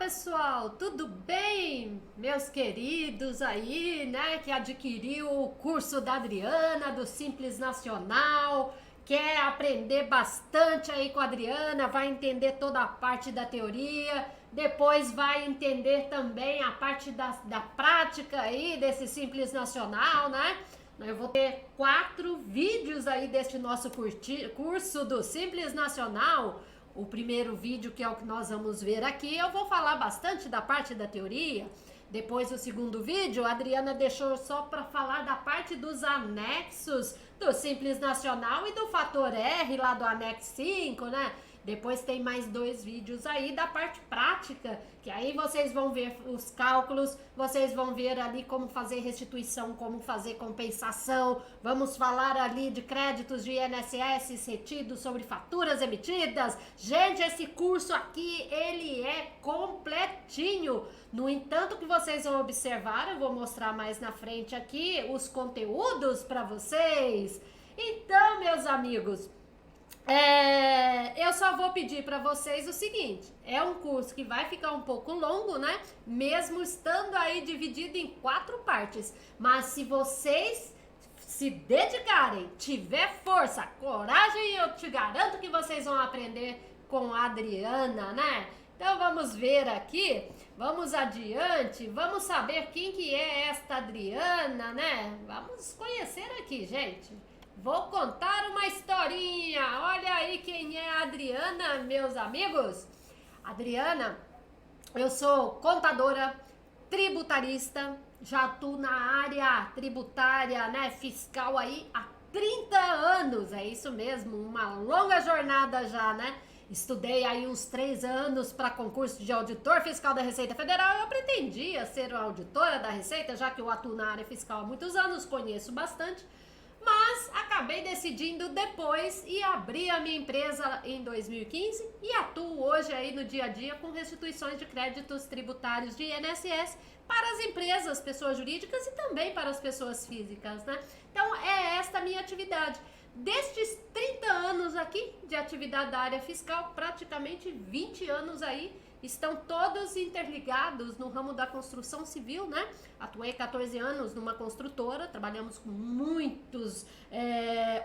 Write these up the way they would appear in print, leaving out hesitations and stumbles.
pessoal, tudo bem? Meus queridos aí, né, que adquiriu o curso da Adriana do Simples Nacional, quer aprender bastante aí com a Adriana, vai entender toda a parte da teoria, depois vai entender também a parte da prática aí desse Simples Nacional, né? Eu vou ter 4 vídeos aí deste nosso curso do Simples Nacional. O primeiro vídeo, que é o que nós vamos ver aqui, eu vou falar bastante da parte da teoria. Depois, o segundo vídeo, a Adriana deixou só para falar da parte dos anexos do Simples Nacional e do fator R lá do anexo 5, né? Depois tem mais 2 vídeos aí da parte prática, que aí vocês vão ver os cálculos, vocês vão ver ali como fazer restituição, como fazer compensação, vamos falar ali de créditos de INSS retidos sobre faturas emitidas. Gente, esse curso aqui, ele é completinho. No entanto, que vocês vão observar, eu vou mostrar mais na frente aqui os conteúdos para vocês. Então, meus amigos, eu só vou pedir para vocês o seguinte: é um curso que vai ficar um pouco longo, né? Mesmo estando aí dividido em 4 partes. Mas se vocês se dedicarem, tiver força, coragem, eu te garanto que vocês vão aprender com a Adriana, né? Então vamos ver aqui, vamos adiante, vamos saber quem que é esta Adriana, né? Vamos conhecer aqui, gente. Vou contar uma historinha. Olha aí quem é a Adriana, meus amigos. Adriana, eu sou contadora, tributarista, já atuo na área tributária, né, fiscal aí há 30 anos. É isso mesmo, uma longa jornada já, né? Estudei aí uns 3 anos para concurso de auditor fiscal da Receita Federal. Eu pretendia ser auditora da Receita, já que eu atuo na área fiscal há muitos anos, conheço bastante. Mas acabei decidindo depois e abri a minha empresa em 2015 e atuo hoje aí no dia a dia com restituições de créditos tributários de INSS para as empresas, pessoas jurídicas e também para as pessoas físicas, né? Então é esta a minha atividade. Destes 30 anos aqui de atividade da área fiscal, praticamente 20 anos aí estão todos interligados no ramo da construção civil, né? Atuei 14 anos numa construtora, trabalhamos com muitos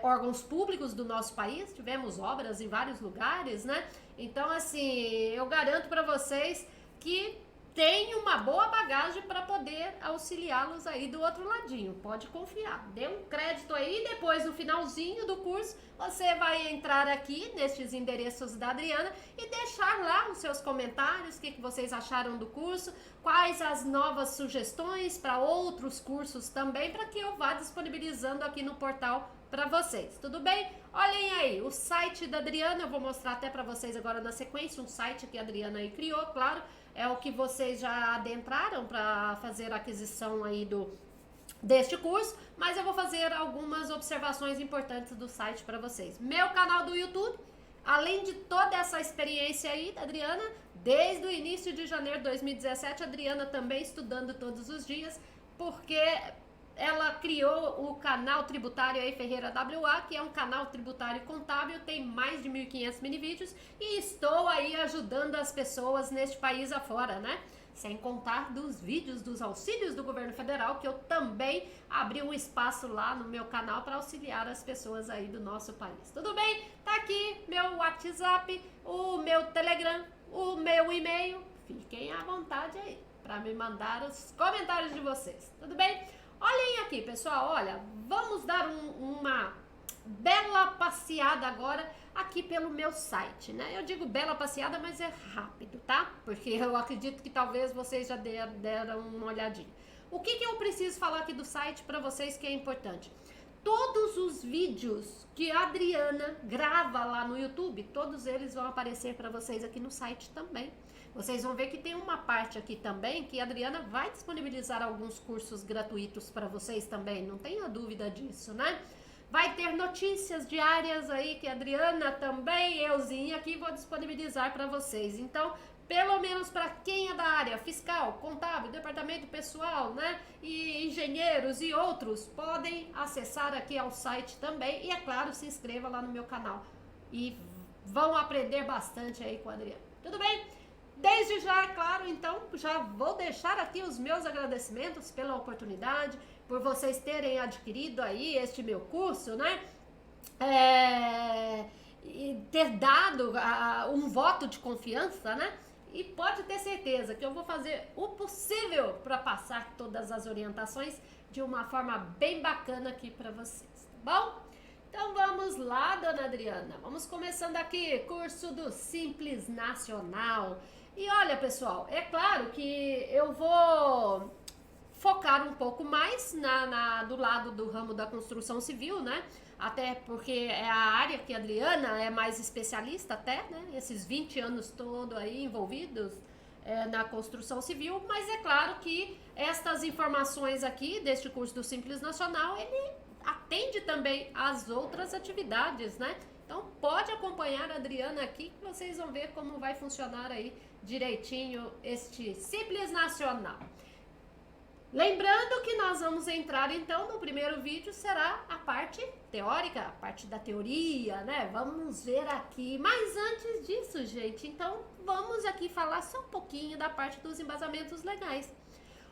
órgãos públicos do nosso país, tivemos obras em vários lugares, né? Então, assim, eu garanto para vocês que tem uma boa bagagem para poder auxiliá-los aí do outro ladinho. Pode confiar. Dê um crédito aí, depois no finalzinho do curso você vai entrar aqui nestes endereços da Adriana e deixar lá os seus comentários, o que vocês acharam do curso, quais as novas sugestões para outros cursos também, para que eu vá disponibilizando aqui no portal para vocês, tudo bem? Olhem aí, o site da Adriana, eu vou mostrar até para vocês agora na sequência, um site que a Adriana aí criou, claro, é o que vocês já adentraram para fazer a aquisição aí deste curso, mas eu vou fazer algumas observações importantes do site para vocês. Meu canal do YouTube, além de toda essa experiência aí da Adriana, desde o início de janeiro de 2017, a Adriana também estudando todos os dias, porque ela criou o canal tributário aí Ferreira WA, que é um canal tributário contábil, tem mais de 1.500 mini vídeos e estou aí ajudando as pessoas neste país afora, né? Sem contar dos vídeos dos auxílios do governo federal, que eu também abri um espaço lá no meu canal para auxiliar as pessoas aí do nosso país. Tudo bem? Tá aqui meu WhatsApp, o meu Telegram, o meu e-mail. Fiquem à vontade aí para me mandar os comentários de vocês. Tudo bem? Olhem aqui, pessoal, olha, vamos dar uma bela passeada agora aqui pelo meu site, né? Eu digo bela passeada, mas é rápido, tá? Porque eu acredito que talvez vocês já deram uma olhadinha. O que eu preciso falar aqui do site para vocês que é importante? Todos os vídeos que a Adriana grava lá no YouTube, todos eles vão aparecer para vocês aqui no site também. Vocês vão ver que tem uma parte aqui também que a Adriana vai disponibilizar alguns cursos gratuitos para vocês também, não tenha dúvida disso, né? Vai ter notícias diárias aí que a Adriana também, euzinha aqui, vou disponibilizar para vocês. Então, pelo menos para quem é da área fiscal, contábil, departamento pessoal, né, e engenheiros e outros, podem acessar aqui ao site também e, é claro, se inscreva lá no meu canal e vão aprender bastante aí com a Adriana. Tudo bem? Desde já, é claro, então, já vou deixar aqui os meus agradecimentos pela oportunidade, por vocês terem adquirido aí este meu curso, né? E ter dado um voto de confiança, né? E pode ter certeza que eu vou fazer o possível para passar todas as orientações de uma forma bem bacana aqui para vocês, tá bom? Então vamos lá, dona Adriana. Vamos começando aqui, curso do Simples Nacional. E olha, pessoal, é claro que eu vou focar um pouco mais do lado do ramo da construção civil, né? Até porque é a área que a Adriana é mais especialista até, né? Esses 20 anos todo aí envolvidos na construção civil, mas é claro que estas informações aqui deste curso do Simples Nacional, ele atende também às outras atividades, né? Então pode acompanhar a Adriana aqui que vocês vão ver como vai funcionar aí direitinho este Simples Nacional. Lembrando que nós vamos entrar então no primeiro vídeo, será a parte teórica, a parte da teoria, né? Vamos ver aqui, mas antes disso, gente, então vamos aqui falar só um pouquinho da parte dos embasamentos legais.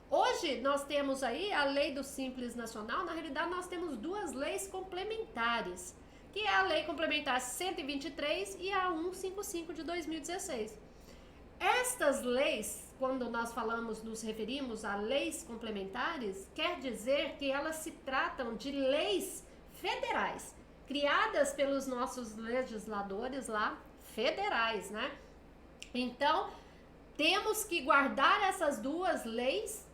Hoje nós temos aí a lei do Simples Nacional, na realidade nós temos duas leis complementares, que é a lei complementar 123 e a 155 de 2016. Estas leis, quando nós falamos, nos referimos a leis complementares, quer dizer que elas se tratam de leis federais, criadas pelos nossos legisladores lá, federais, né? Então, temos que guardar essas duas leis.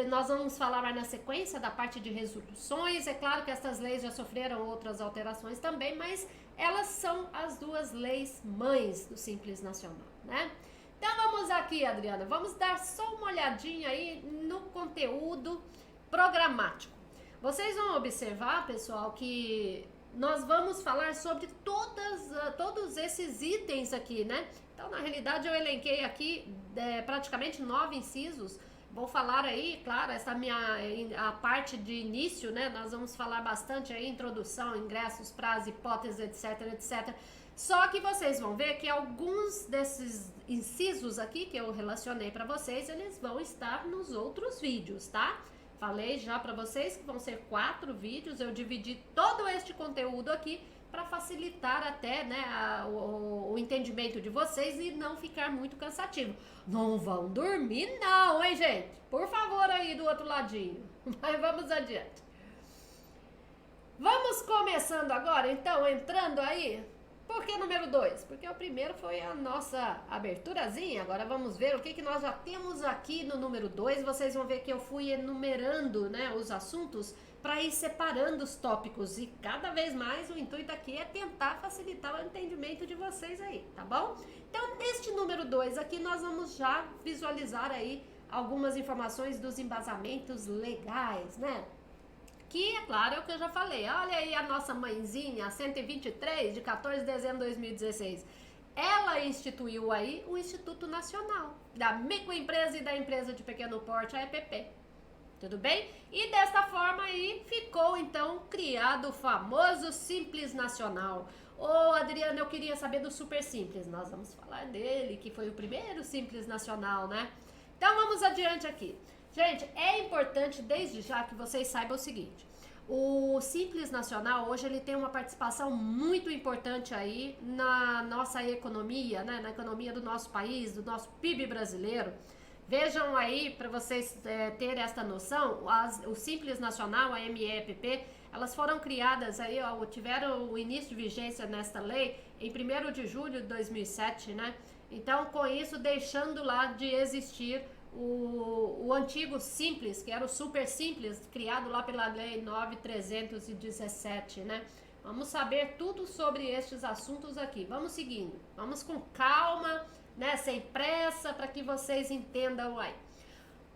Nós vamos falar mais na sequência da parte de resoluções. É claro que essas leis já sofreram outras alterações também, mas elas são as duas leis mães do Simples Nacional, né? Então vamos aqui, Adriana, vamos dar só uma olhadinha aí no conteúdo programático. Vocês vão observar, pessoal, que nós vamos falar sobre todos esses itens aqui, né? Então, na realidade, eu elenquei aqui praticamente 9 incisos. Vou falar aí, claro, a parte de início, né? Nós vamos falar bastante aí, introdução, ingressos, prazo, hipótese, etc, etc. Só que vocês vão ver que alguns desses incisos aqui que eu relacionei para vocês, eles vão estar nos outros vídeos, tá? Falei já para vocês que vão ser 4 vídeos, eu dividi todo este conteúdo aqui para facilitar até, né, o entendimento de vocês e não ficar muito cansativo. Não vão dormir não, hein, gente? Por favor aí do outro ladinho. Mas vamos adiante. Vamos começando agora, então, entrando aí. Por que número 2? Porque o primeiro foi a nossa aberturazinha. Agora vamos ver o que nós já temos aqui no número 2. Vocês vão ver que eu fui enumerando, né, os assuntos para ir separando os tópicos. E cada vez mais o intuito aqui é tentar facilitar o entendimento de vocês aí, tá bom? Então, neste número 2 aqui, nós vamos já visualizar aí algumas informações dos embasamentos legais, né? Que, é claro, é o que eu já falei. Olha aí a nossa mãezinha, a 123, de 14 de dezembro de 2016. Ela instituiu aí o Instituto Nacional da Microempresa e da Empresa de Pequeno Porte, a EPP. Tudo bem? E desta forma aí ficou, então, criado o famoso Simples Nacional. Ô, Adriana, eu queria saber do Super Simples. Nós vamos falar dele, que foi o primeiro Simples Nacional, né? Então, vamos adiante aqui. Gente, é importante desde já que vocês saibam o seguinte. O Simples Nacional hoje ele tem uma participação muito importante aí na nossa economia, né? Na economia do nosso país, do nosso PIB brasileiro. Vejam aí, para vocês terem esta noção, o Simples Nacional, a MEPP, elas foram criadas aí, tiveram o início de vigência nesta lei em 1º de julho de 2007, né? Então, com isso, deixando lá de existir o antigo Simples, que era o Super Simples, criado lá pela Lei 9.317, né? Vamos saber tudo sobre estes assuntos aqui. Vamos seguindo, vamos com calma, né? Sem pressa, para que vocês entendam aí.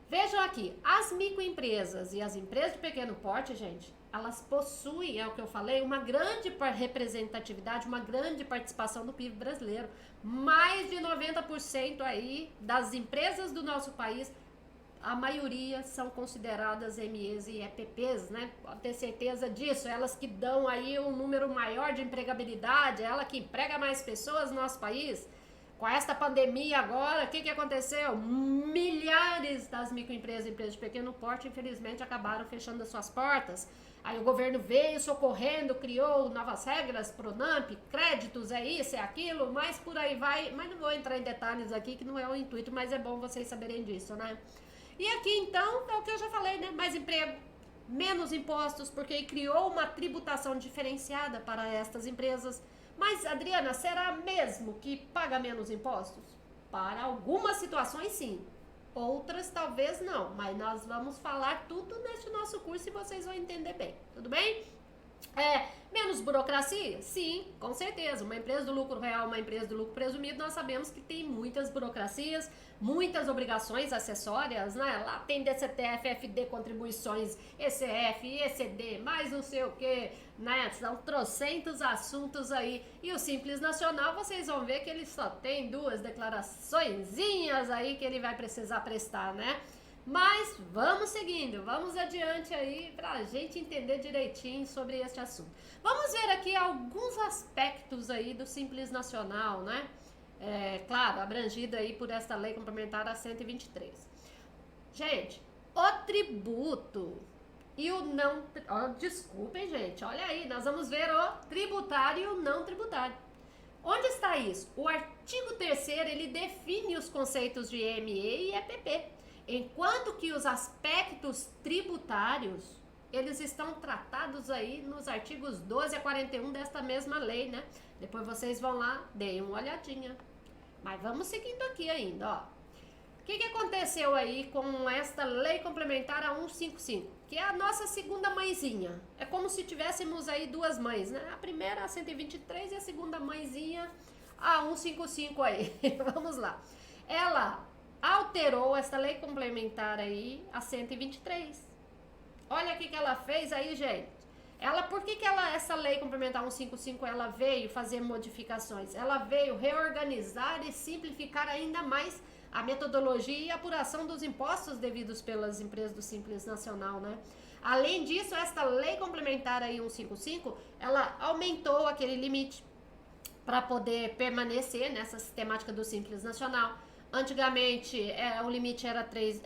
Vejam aqui, as microempresas e as empresas de pequeno porte, gente, elas possuem, é o que eu falei, uma grande representatividade, uma grande participação do PIB brasileiro. Mais de 90% aí das empresas do nosso país, a maioria são consideradas MEs e EPPs, né? Pode ter certeza disso, elas que dão aí um número maior de empregabilidade, ela que emprega mais pessoas no nosso país. Com esta pandemia agora, o que aconteceu? Milhares das microempresas e empresas de pequeno porte, infelizmente, acabaram fechando as suas portas. Aí o governo veio socorrendo, criou novas regras, Pronamp, créditos, é isso, é aquilo, mas por aí vai. Mas não vou entrar em detalhes aqui, que não é o intuito, mas é bom vocês saberem disso, né? E aqui, então, é o que eu já falei, né? Mais emprego, menos impostos, porque criou uma tributação diferenciada para estas empresas. Mas, Adriana, será mesmo que paga menos impostos? Para algumas situações, sim. Outras, talvez não. Mas nós vamos falar tudo neste nosso curso e vocês vão entender bem. Tudo bem? Menos burocracia? Sim, com certeza. Uma empresa do lucro real, uma empresa do lucro presumido, nós sabemos que tem muitas burocracias, muitas obrigações acessórias, né? Lá tem DCTF, FD, contribuições, ECF, ECD, mais não sei o que, né? São trocentos assuntos aí. E o Simples Nacional, vocês vão ver que ele só tem 2 declaraçõezinhas aí que ele vai precisar prestar, né? Mas vamos seguindo, vamos adiante aí pra gente entender direitinho sobre este assunto. Vamos ver aqui alguns aspectos aí do Simples Nacional, né? Claro, abrangido aí por esta lei complementar a 123. Gente, o tributo e o não... desculpem, gente, olha aí, nós vamos ver o tributário e o não tributário. Onde está isso? O artigo 3º, ele define os conceitos de ME e EPP. Enquanto que os aspectos tributários, eles estão tratados aí nos artigos 12 a 41 desta mesma lei, né? Depois vocês vão lá, deem uma olhadinha. Mas vamos seguindo aqui ainda, ó. O que aconteceu aí com esta lei complementar a 155? Que é a nossa segunda mãezinha. É como se tivéssemos aí 2 mães, né? A primeira, a 123, e a segunda mãezinha, a 155 aí. Vamos lá. Ela alterou essa lei complementar aí, a 123. Olha o que ela fez aí, gente. Por que essa lei complementar 155, ela veio fazer modificações? Ela veio reorganizar e simplificar ainda mais a metodologia e apuração dos impostos devidos pelas empresas do Simples Nacional, né? Além disso, esta lei complementar aí 155, ela aumentou aquele limite para poder permanecer nessa sistemática do Simples Nacional. Antigamente, o limite era 3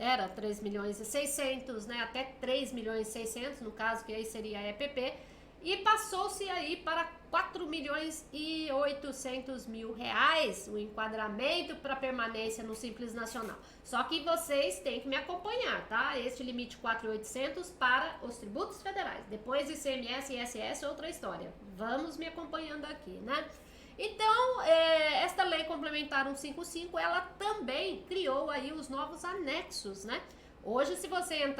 milhões e 600, né, até 3 milhões e 600, no caso, que aí seria a EPP, e passou-se aí para 4 milhões e 800 mil reais o enquadramento para permanência no Simples Nacional. Só que vocês têm que me acompanhar, tá? Este limite 4.800 para os tributos federais. Depois ICMS e ISS, outra história. Vamos me acompanhando aqui, né? Então, esta lei complementar 155, ela também criou aí os novos anexos, né? Hoje, se você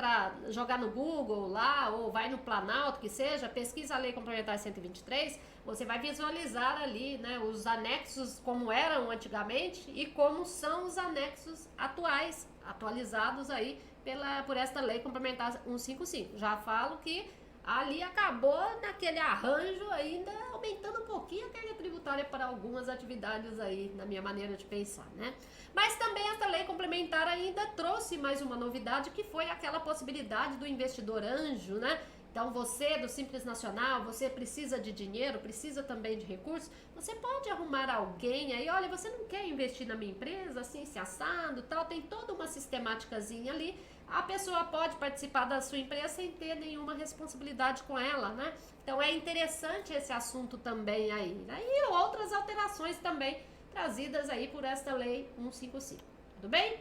jogar no Google lá, ou vai no Planalto, que seja, pesquisa a lei complementar 123, você vai visualizar ali, né, os anexos como eram antigamente e como são os anexos atuais, atualizados aí por esta lei complementar 155. Já falo que ali acabou naquele arranjo ainda aumentando um pouquinho a carga tributária para algumas atividades aí, na minha maneira de pensar, né? Mas também essa lei complementar ainda trouxe mais uma novidade, que foi aquela possibilidade do investidor anjo, né? Então você do Simples Nacional, você precisa de dinheiro, precisa também de recursos, você pode arrumar alguém aí, olha, você não quer investir na minha empresa, assim, se assado, tal, tem toda uma sistemáticazinha ali. A pessoa pode participar da sua empresa sem ter nenhuma responsabilidade com ela, né? Então é interessante esse assunto também aí, né? E outras alterações também trazidas aí por esta lei 155, tudo bem?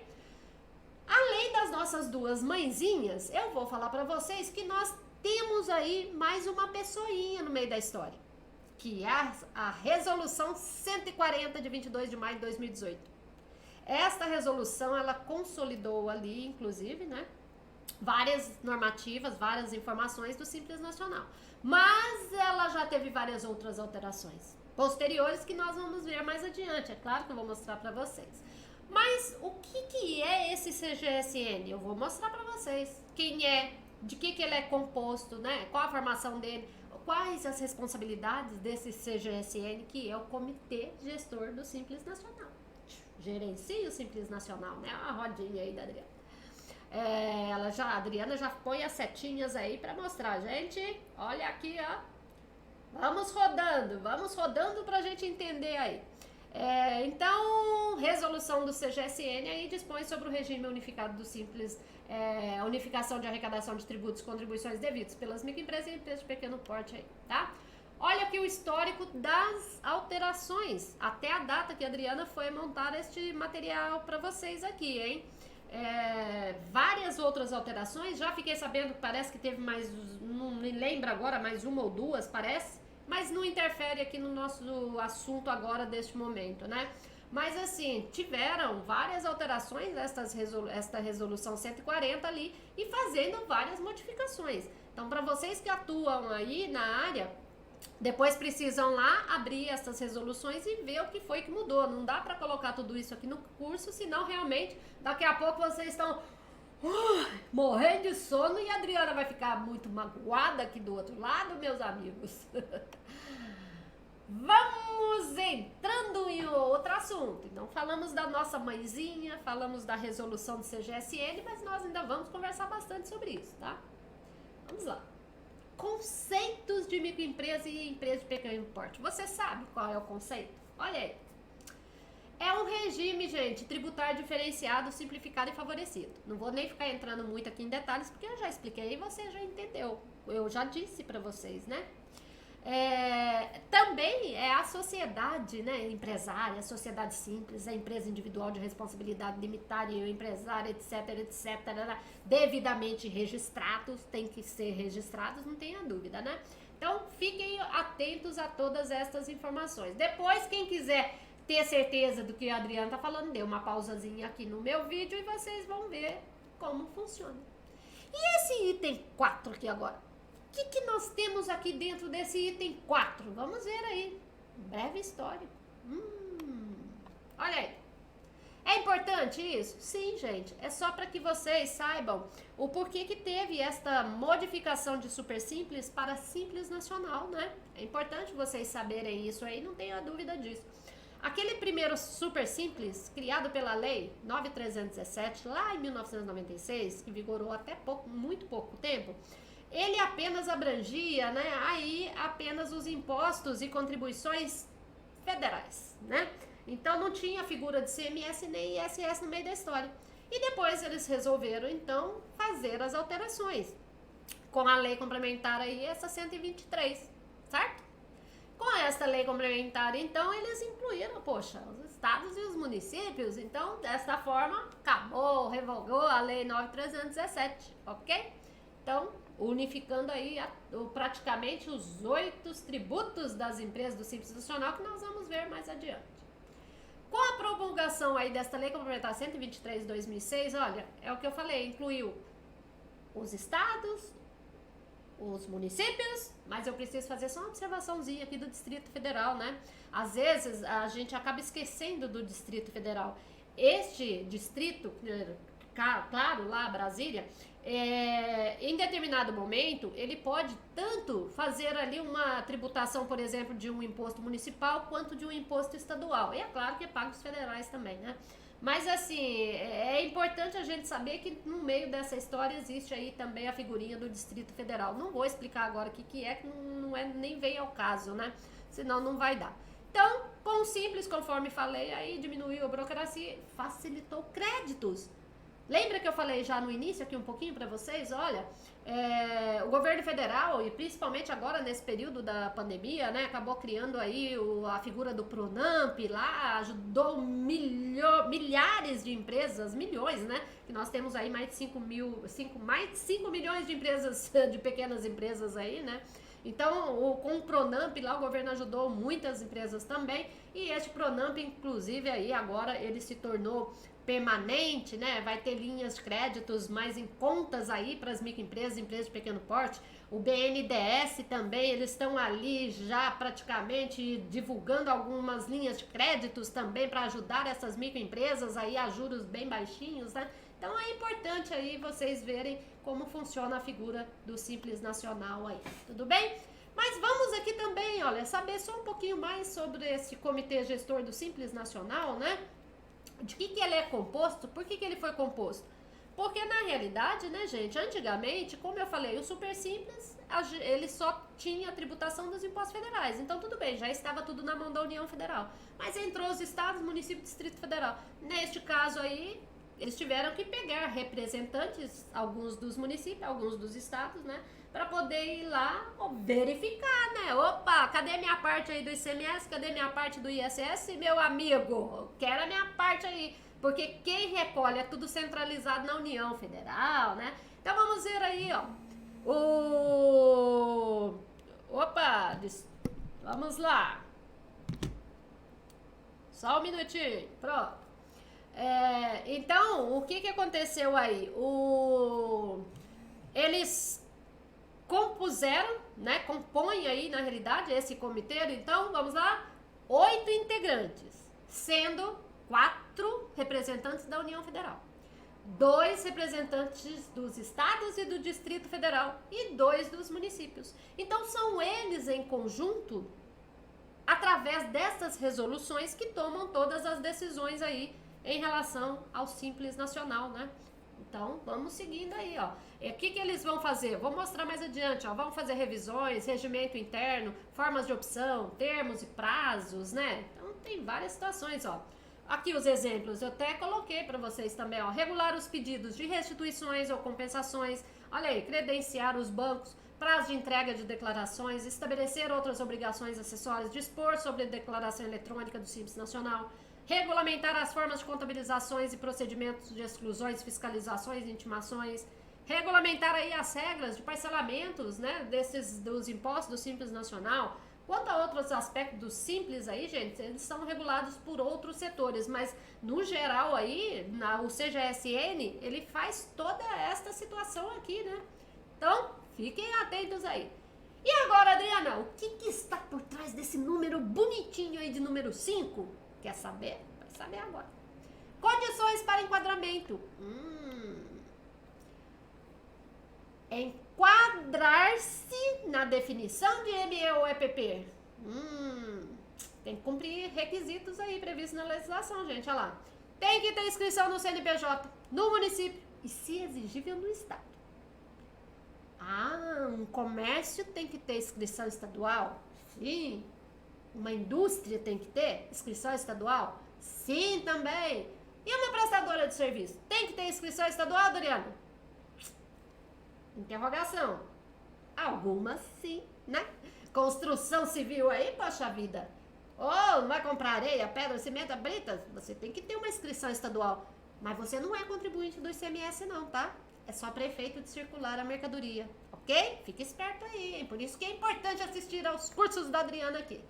Além das nossas 2 mãezinhas, eu vou falar para vocês que nós temos aí mais uma pessoinha no meio da história, que é a Resolução 140 de 22 de maio de 2018. Esta resolução, ela consolidou ali, inclusive, né, várias normativas, várias informações do Simples Nacional. Mas ela já teve várias outras alterações posteriores que nós vamos ver mais adiante. É claro que eu vou mostrar para vocês. Mas o que é esse CGSN? Eu vou mostrar para vocês quem é, de que ele é composto, né, qual a formação dele, quais as responsabilidades desse CGSN, que é o Comitê Gestor do Simples Nacional. Gerencia o Simples Nacional, né? A rodinha aí da Adriana. A Adriana já põe as setinhas aí para mostrar, gente. Olha aqui, ó. Vamos rodando pra gente entender aí. Então, resolução do CGSN aí dispõe sobre o regime unificado do Simples, unificação de arrecadação de tributos e contribuições devidos pelas microempresas e empresas de pequeno porte aí, tá? Olha aqui o histórico das alterações, até a data que a Adriana foi montar este material para vocês aqui, hein? Várias outras alterações, já fiquei sabendo que parece que teve mais, não me lembro agora, mais uma ou duas, parece, mas não interfere aqui no nosso assunto agora deste momento, né? Mas assim, tiveram várias alterações esta resolução 140 ali e fazendo várias modificaçõões. Então, para vocês que atuam aí na área, depois precisam lá abrir essas resoluções e ver o que foi que mudou. Não dá para colocar tudo isso aqui no curso, senão realmente daqui a pouco vocês estão morrendo de sono e a Adriana vai ficar muito magoada aqui do outro lado, meus amigos. Vamos entrando em outro assunto. Então falamos da nossa mãezinha, falamos da resolução do CGSN, mas nós ainda vamos conversar bastante sobre isso, tá? Vamos lá. Conceitos de microempresa e empresa de pequeno porte. Você sabe qual é o conceito? Olha aí. É um regime, gente, tributário diferenciado, simplificado e favorecido. Não vou nem ficar entrando muito aqui em detalhes, porque eu já expliquei e você já entendeu. Eu já disse para vocês, né? Também é a sociedade, né, empresária, a sociedade simples, a empresa individual de responsabilidade limitada e o empresário, etc, devidamente registrados, tem que ser registrados, não tenha dúvida, né? Então, fiquem atentos a todas estas informações. Depois, quem quiser ter certeza do que a Adriana tá falando, dê uma pausazinha aqui no meu vídeo e vocês vão ver como funciona. E esse item 4 aqui agora? O que nós temos aqui dentro desse item 4? Vamos ver aí. Breve história. Olha aí. É importante isso? Sim, gente. É só para que vocês saibam o porquê que teve esta modificação de super simples para simples nacional, né? É importante vocês saberem isso aí, não tenha dúvida disso. Aquele primeiro super simples, criado pela lei 9.317, lá em 1996, que vigorou até muito pouco tempo, ele apenas abrangia, né, aí apenas os impostos e contribuições federais, né? Então não tinha figura de CMS nem ISS no meio da história. E depois eles resolveram então fazer as alterações com a lei complementar aí, essa 123, certo? Com esta lei complementar, então, eles incluíram, poxa, os estados e os municípios. Então, desta forma, acabou, revogou a lei 9.317, ok? Então, unificando aí praticamente os 8 tributos das empresas do Simples Nacional, que nós vamos ver mais adiante. Com a promulgação aí desta lei complementar 123 de 2006, olha, é o que eu falei, incluiu os estados, os municípios, mas eu preciso fazer só uma observaçãozinha aqui do Distrito Federal, né? Às vezes a gente acaba esquecendo do Distrito Federal. Este distrito, claro, lá Brasília, em determinado momento, ele pode tanto fazer ali uma tributação, por exemplo, de um imposto municipal, quanto de um imposto estadual. E é claro que é pago os federais também, né? Mas assim, é importante a gente saber que no meio dessa história existe aí também a figurinha do Distrito Federal. Não vou explicar agora o que é, que não é, nem vem ao caso, né? Senão não vai dar. Então, com o Simples, conforme falei, aí diminuiu a burocracia, facilitou créditos. Lembra que eu falei já no início aqui um pouquinho para vocês? Olha, o governo federal, e principalmente agora nesse período da pandemia, né, acabou criando aí a figura do Pronamp lá, ajudou milhares de empresas, milhões, né, que nós temos aí mais de 5 milhões de empresas, de pequenas empresas aí, né. Então, com o Pronamp lá, o governo ajudou muitas empresas também, e este Pronamp, inclusive, aí agora ele se tornou permanente, né? Vai ter linhas de créditos mais em contas aí para as microempresas, empresas de pequeno porte. O BNDES também, eles estão ali já praticamente divulgando algumas linhas de créditos também para ajudar essas microempresas aí a juros bem baixinhos, né? Então é importante aí vocês verem como funciona a figura do Simples Nacional aí, tudo bem? Mas vamos aqui também, olha, saber só um pouquinho mais sobre esse comitê gestor do Simples Nacional, né? De que ele é composto, por que ele foi composto? Porque na realidade, né, gente, antigamente, como eu falei, o Super Simples ele só tinha a tributação dos impostos federais. Então, tudo bem, já estava tudo na mão da União Federal. Mas entrou os estados, município e Distrito Federal. Neste caso aí, eles tiveram que pegar representantes, alguns dos municípios, alguns dos estados, né? Para poder ir lá verificar, né? Opa, cadê minha parte aí do ICMS? Cadê minha parte do ISS? Meu amigo, quero a minha parte aí. Porque quem recolhe é tudo centralizado na União Federal, né? Então vamos ver aí, ó. Opa, vamos lá. Só um minutinho, pronto. Então, o que aconteceu aí? Eles compuseram, né? Compõem aí, na realidade, esse comitê. Então, vamos lá. 8 integrantes, sendo 4 representantes da União Federal, 2 representantes dos estados e do Distrito Federal e 2 dos municípios. Então, são eles em conjunto, através dessas resoluções, que tomam todas as decisões aí em relação ao Simples Nacional, né? Então, vamos seguindo aí, ó. O que eles vão fazer? Vou mostrar mais adiante, ó. Vão fazer revisões, regimento interno, formas de opção, termos e prazos, né? Então, tem várias situações, ó. Aqui os exemplos, eu até coloquei para vocês também, ó. Regular os pedidos de restituições ou compensações. Olha aí, credenciar os bancos, prazo de entrega de declarações, estabelecer outras obrigações acessórias, dispor sobre a declaração eletrônica do Simples Nacional, regulamentar as formas de contabilizações e procedimentos de exclusões, fiscalizações e intimações, regulamentar aí as regras de parcelamentos, né, dos impostos do Simples Nacional. Quanto a outros aspectos do Simples aí, gente, eles são regulados por outros setores, mas no geral aí, o CGSN, ele faz toda esta situação aqui, né? Então, fiquem atentos aí. E agora, Adriana, o que está por trás desse número bonitinho aí de número 5? Quer saber? Vai saber agora. Condições para enquadramento. Enquadrar-se na definição de ME ou EPP. Tem que cumprir requisitos aí previstos na legislação, gente. Olha lá. Tem que ter inscrição no CNPJ, no município e, se exigível, no estado. Um comércio tem que ter inscrição estadual? Sim. Uma indústria tem que ter inscrição estadual? Sim, também. E uma prestadora de serviço? Tem que ter inscrição estadual, Adriano? Interrogação. Algumas sim, né? Construção civil aí, poxa vida. Não vai comprar areia, pedra, cimento, brita? Você tem que ter uma inscrição estadual. Mas você não é contribuinte do ICMS não, tá? É só prefeito de circular a mercadoria, ok? Fique esperto aí, hein? Por isso que é importante assistir aos cursos da Adriana aqui.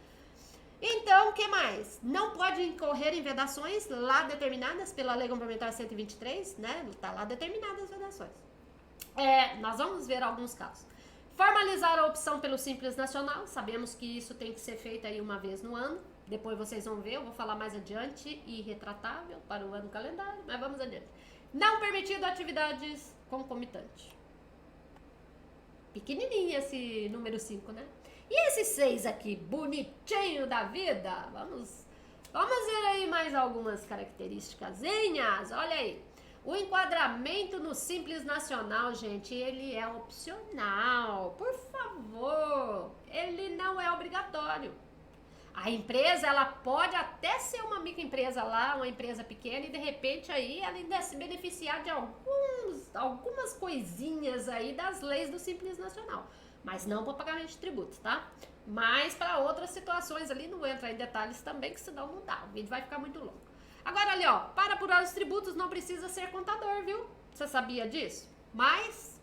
Então, o que mais? Não pode incorrer em vedações lá determinadas pela Lei Complementar 123, né? Tá lá determinadas as vedações. Nós vamos ver alguns casos. Formalizar a opção pelo Simples Nacional. Sabemos que isso tem que ser feito aí uma vez no ano. Depois vocês vão ver, eu vou falar mais adiante. Irretratável para o ano calendário, mas vamos adiante. Não permitido atividades concomitantes. Pequenininho esse número 5, né? E esse 6 aqui, bonitinho da vida? Vamos ver aí mais algumas características. Olha aí. O enquadramento no Simples Nacional, gente, ele é opcional. Por favor, ele não é obrigatório. A empresa, ela pode até ser uma microempresa lá, uma empresa pequena, e de repente aí ela ainda se beneficiar de algumas coisinhas aí das leis do Simples Nacional. Mas não para pagamento de tributos, tá? Mas para outras situações ali, não entra em detalhes também, que senão não dá. O vídeo vai ficar muito longo. Agora ali, ó, para apurar os tributos não precisa ser contador, viu? Você sabia disso? Mas,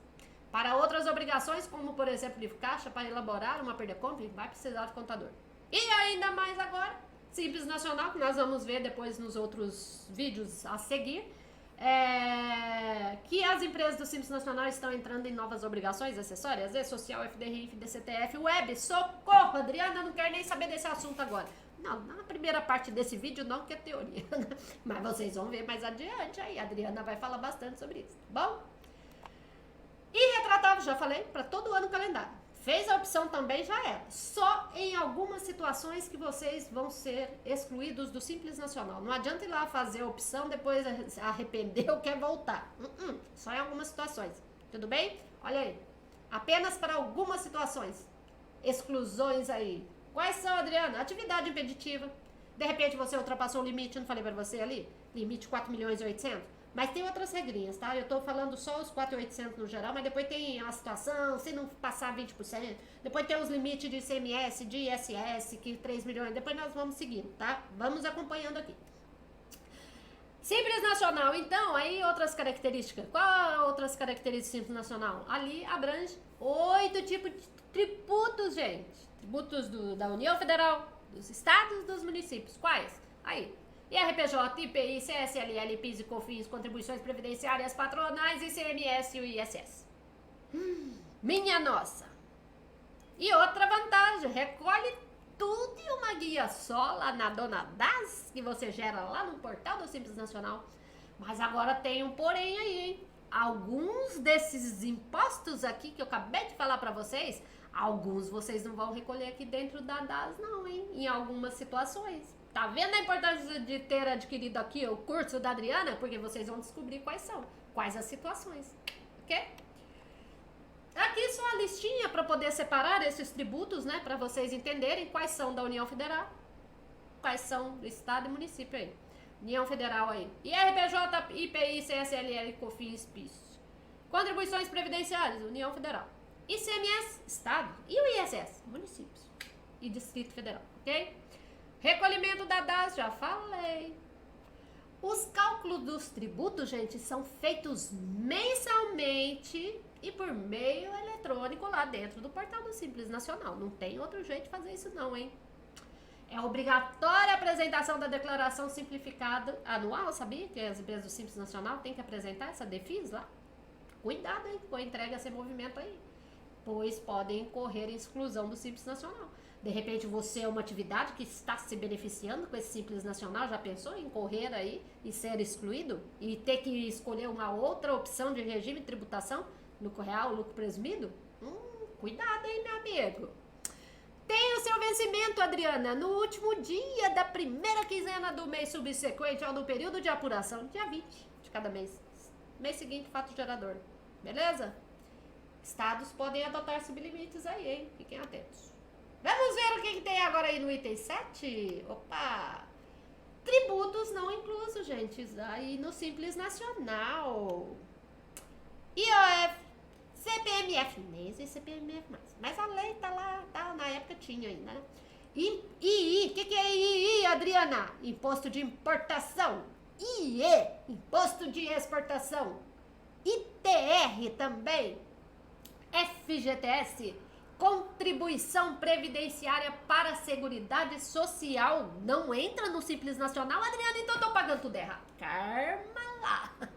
para outras obrigações, como por exemplo, livro caixa, para elaborar uma perda-conta, vai precisar de contador. E ainda mais agora, Simples Nacional, que nós vamos ver depois nos outros vídeos a seguir, que as empresas do Simples Nacional estão entrando em novas obrigações acessórias, E-Social, FDRI, FDCTF, Web, socorro, Adriana, não quero nem saber desse assunto agora. Não, na primeira parte desse vídeo não, que é teoria, mas vocês vão ver mais adiante aí, a Adriana vai falar bastante sobre isso, tá bom? Irretratável, já falei, para todo ano calendário. Fez a opção também, já era. Só em algumas situações que vocês vão ser excluídos do Simples Nacional. Não adianta ir lá fazer a opção, depois arrepender ou quer voltar. Só em algumas situações. Tudo bem? Olha aí. Apenas para algumas situações. Exclusões aí. Quais são, Adriana? Atividade impeditiva. De repente você ultrapassou o limite, eu não falei pra você ali? Limite 4 milhões e 800. Mas tem outras regrinhas, tá? Eu tô falando só os 4.800 no geral, mas depois tem a situação, se não passar 20%. Depois tem os limites de ICMS, de ISS, que 3 milhões. Depois nós vamos seguindo, tá? Vamos acompanhando aqui. Simples Nacional, então, aí outras características. Qual outras características do Simples Nacional? Ali abrange 8 tipos de tributos, gente. Tributos da União Federal, dos estados e dos municípios. Quais? Aí. IRPJ, IPI, CSLL, PIS e COFINS, contribuições previdenciárias patronais, ICMS e o ISS. Minha nossa! E outra vantagem, recolhe tudo em uma guia só lá na Dona Das, que você gera lá no portal do Simples Nacional. Mas agora tem um porém aí, hein? Alguns desses impostos aqui que eu acabei de falar pra vocês, alguns vocês não vão recolher aqui dentro da DAS não, hein? Em algumas situações. Tá vendo a importância de ter adquirido aqui o curso da Adriana? Porque vocês vão descobrir quais são, quais as situações, ok? Aqui só a listinha para poder separar esses tributos, né? Para vocês entenderem quais são da União Federal, quais são do Estado e município aí. União Federal aí. IRPJ, IPI, CSLL, COFINS, PIS. Contribuições previdenciárias, União Federal. ICMS, Estado. E o ISS, municípios. E Distrito Federal, ok? Recolhimento da DAS, já falei. Os cálculos dos tributos, gente, são feitos mensalmente e por meio eletrônico lá dentro do portal do Simples Nacional. Não tem outro jeito de fazer isso não, hein? É obrigatória a apresentação da declaração simplificada anual, sabia? Que as empresas do Simples Nacional têm que apresentar essa DEFIS lá. Cuidado aí com a entrega a esse movimento aí, pois podem incorrer em exclusão do Simples Nacional. De repente você é uma atividade que está se beneficiando com esse Simples Nacional, já pensou em correr aí e ser excluído? E ter que escolher uma outra opção de regime de tributação, lucro real, lucro presumido? Cuidado aí, meu amigo. Tem o seu vencimento, Adriana, no último dia da primeira quinzena do mês subsequente ao do período de apuração, dia 20 de cada mês. Mês seguinte, fato gerador. Beleza? Estados podem adotar sublimites aí, hein? Fiquem atentos. Vamos ver o que tem agora aí no item 7? Opa! Tributos não inclusos, gente. Aí no Simples Nacional. IOF, CPMF. Nem sei CPMF mais. Mas a lei tá lá, tá, na época tinha aí, né? II, o que é II, Adriana? Imposto de importação. IE, Imposto de Exportação. ITR também. FGTS, Contribuição Previdenciária para a Seguridade Social. Não entra no Simples Nacional, Adriana, então eu tô pagando tudo errado. Calma lá.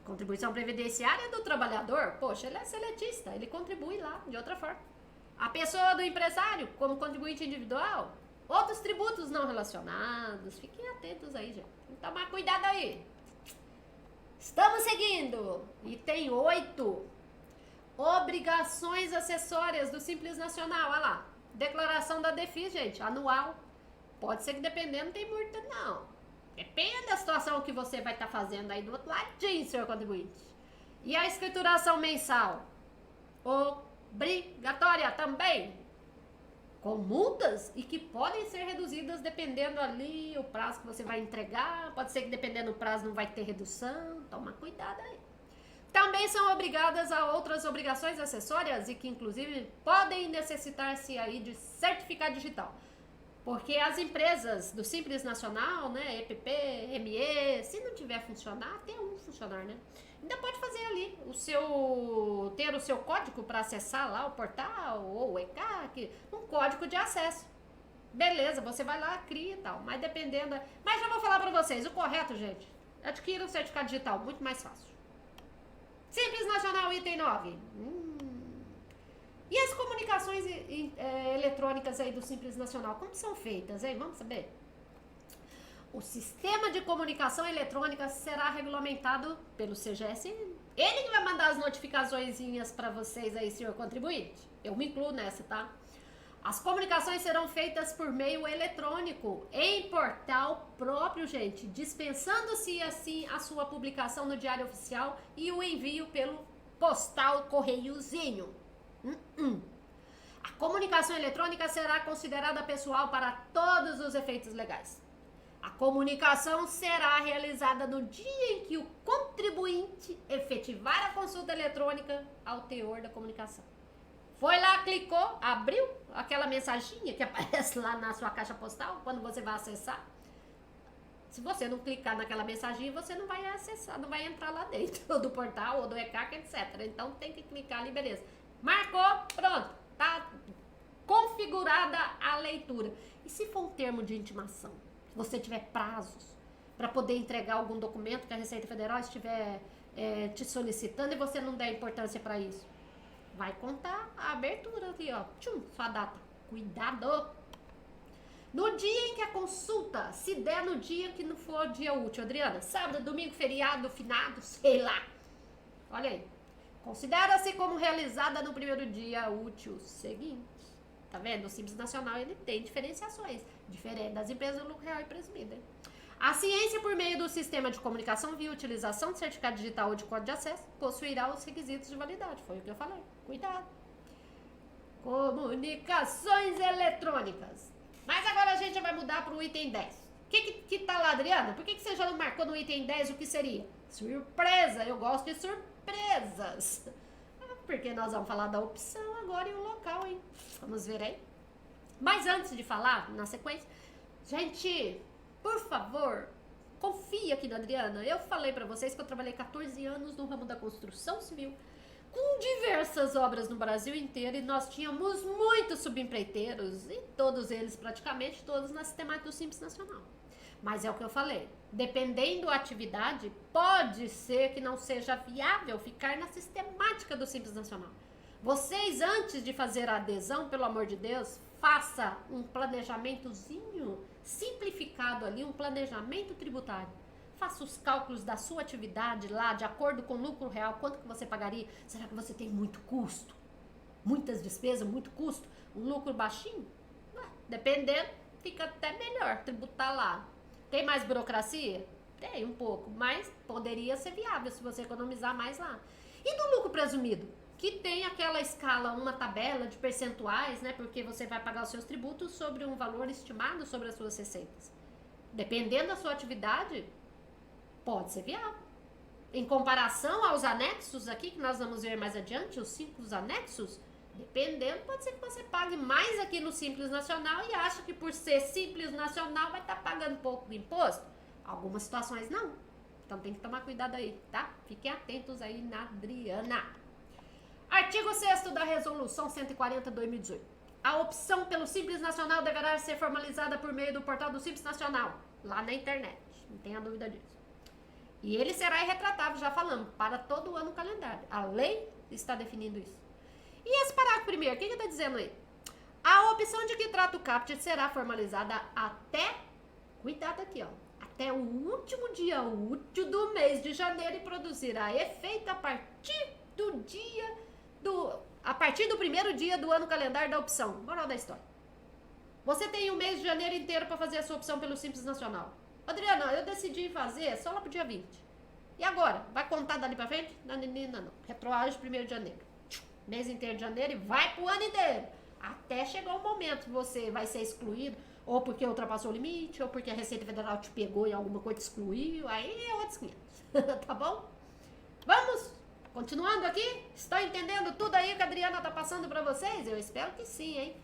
Contribuição Previdenciária do trabalhador, poxa, ele é seletista, ele contribui lá de outra forma. A pessoa do empresário, como contribuinte individual, outros tributos não relacionados. Fiquem atentos aí, gente. Tem que tomar cuidado aí. Estamos seguindo. Item 8. Obrigações acessórias do Simples Nacional. Olha lá. Declaração da DEFIS, gente, anual. Pode ser que dependendo não tem multa, não. Depende da situação que você vai estar fazendo aí do outro ladinho, senhor contribuinte. E a escrituração mensal? Obrigatória também. Com multas e que podem ser reduzidas dependendo ali o prazo que você vai entregar. Pode ser que dependendo do prazo não vai ter redução. Toma cuidado aí. Também são obrigadas a outras obrigações acessórias e que inclusive podem necessitar-se aí de certificado digital. Porque as empresas do Simples Nacional, né, EPP, ME, se não tiver funcionar, tem um funcionar, né? Ainda pode fazer ali ter o seu código para acessar lá o portal ou o ECAC, um código de acesso. Beleza, você vai lá, cria e tal, mas dependendo... Mas já vou falar para vocês, o correto, gente, adquira um certificado digital, muito mais fácil. Simples Nacional, item 9. E as comunicações eletrônicas aí do Simples Nacional, como são feitas, hein? Vamos saber? O sistema de comunicação eletrônica será regulamentado pelo CGSN. Ele que vai mandar as notificaçõezinhas para vocês aí, senhor contribuinte. Eu me incluo nessa, tá? As comunicações serão feitas por meio eletrônico, em portal próprio, gente, dispensando-se assim a sua publicação no Diário Oficial e o envio pelo postal, correiozinho. A comunicação eletrônica será considerada pessoal para todos os efeitos legais. A comunicação será realizada no dia em que o contribuinte efetivar a consulta eletrônica ao teor da comunicação. Foi lá, clicou, abriu aquela mensaginha que aparece lá na sua caixa postal quando você vai acessar. Se você não clicar naquela mensaginha, você não vai acessar, não vai entrar lá dentro do portal ou do e-carca, etc. Então tem que clicar ali, beleza. Marcou, pronto, tá configurada a leitura. E se for um termo de intimação? Se você tiver prazos para poder entregar algum documento que a Receita Federal estiver te solicitando e você não der importância para isso, vai contar a abertura ali, ó, sua data. Cuidado! No dia em que a consulta, se der no dia que não for dia útil, Adriana, sábado, domingo, feriado, finado, sei lá. Olha aí. Considera-se como realizada no primeiro dia útil seguinte. Tá vendo? O Simples Nacional, ele tem diferenciações, diferente das empresas do lucro real e presumido. Hein? A ciência, por meio do sistema de comunicação via utilização de certificado digital ou de código de acesso, possuirá os requisitos de validade. Foi o que eu falei. Cuidado. Comunicações eletrônicas. Mas agora a gente vai mudar para o item 10. O que tá lá, Adriana? Por que você já não marcou no item 10 o que seria? Surpresa! Eu gosto de surpresas. Porque nós vamos falar da opção agora e o local, hein? Vamos ver aí. Mas antes de falar, na sequência, gente, por favor, confia aqui na Adriana. Eu falei pra vocês que eu trabalhei 14 anos no ramo da construção civil, com diversas obras no Brasil inteiro, e nós tínhamos muitos subempreiteiros, e todos eles, praticamente todos, na sistemática do Simples Nacional. Mas é o que eu falei, dependendo da atividade, pode ser que não seja viável ficar na sistemática do Simples Nacional. Vocês, antes de fazer a adesão, pelo amor de Deus, faça um planejamentozinho simplificado ali, um planejamento tributário. Faça os cálculos da sua atividade lá, de acordo com o lucro real, quanto que você pagaria. Será que você tem muito custo? Muitas despesas, muito custo? Um lucro baixinho? Dependendo, fica até melhor tributar lá. Tem mais burocracia? Tem um pouco, mas poderia ser viável se você economizar mais lá. E do lucro presumido? Que tem aquela escala, uma tabela de percentuais, né? Porque você vai pagar os seus tributos sobre um valor estimado sobre as suas receitas. Dependendo da sua atividade, pode ser viável. Em comparação aos anexos aqui, que nós vamos ver mais adiante, os 5 anexos, dependendo, pode ser que você pague mais aqui no Simples Nacional e acha que por ser Simples Nacional vai estar pagando pouco de imposto. Algumas situações não. Então tem que tomar cuidado aí, tá? Fiquem atentos aí na Adriana. Artigo 6º da Resolução 140/2018. A opção pelo Simples Nacional deverá ser formalizada por meio do portal do Simples Nacional, lá na internet. Não tenha dúvida disso. E ele será irretratável, já falamos, para todo o ano calendário. A lei está definindo isso. E esse parágrafo primeiro, o que está dizendo aí? A opção de que trata o CAPT será formalizada até, cuidado aqui, ó, até o último dia útil do mês de janeiro e produzirá efeito a partir do primeiro dia do ano calendário da opção. Moral da história. Você tem o mês de janeiro inteiro para fazer a sua opção pelo Simples Nacional. Adriana, eu decidi fazer só lá pro dia 20. E agora? Vai contar dali pra frente? Não. Retroage 1º de janeiro. Mês inteiro de janeiro e vai pro ano inteiro. Até chegar o momento que você vai ser excluído, ou porque ultrapassou o limite, ou porque a Receita Federal te pegou e alguma coisa te excluiu, aí é outros 500. Tá bom? Vamos! Continuando aqui? Estão entendendo tudo aí que a Adriana tá passando pra vocês? Eu espero que sim, hein?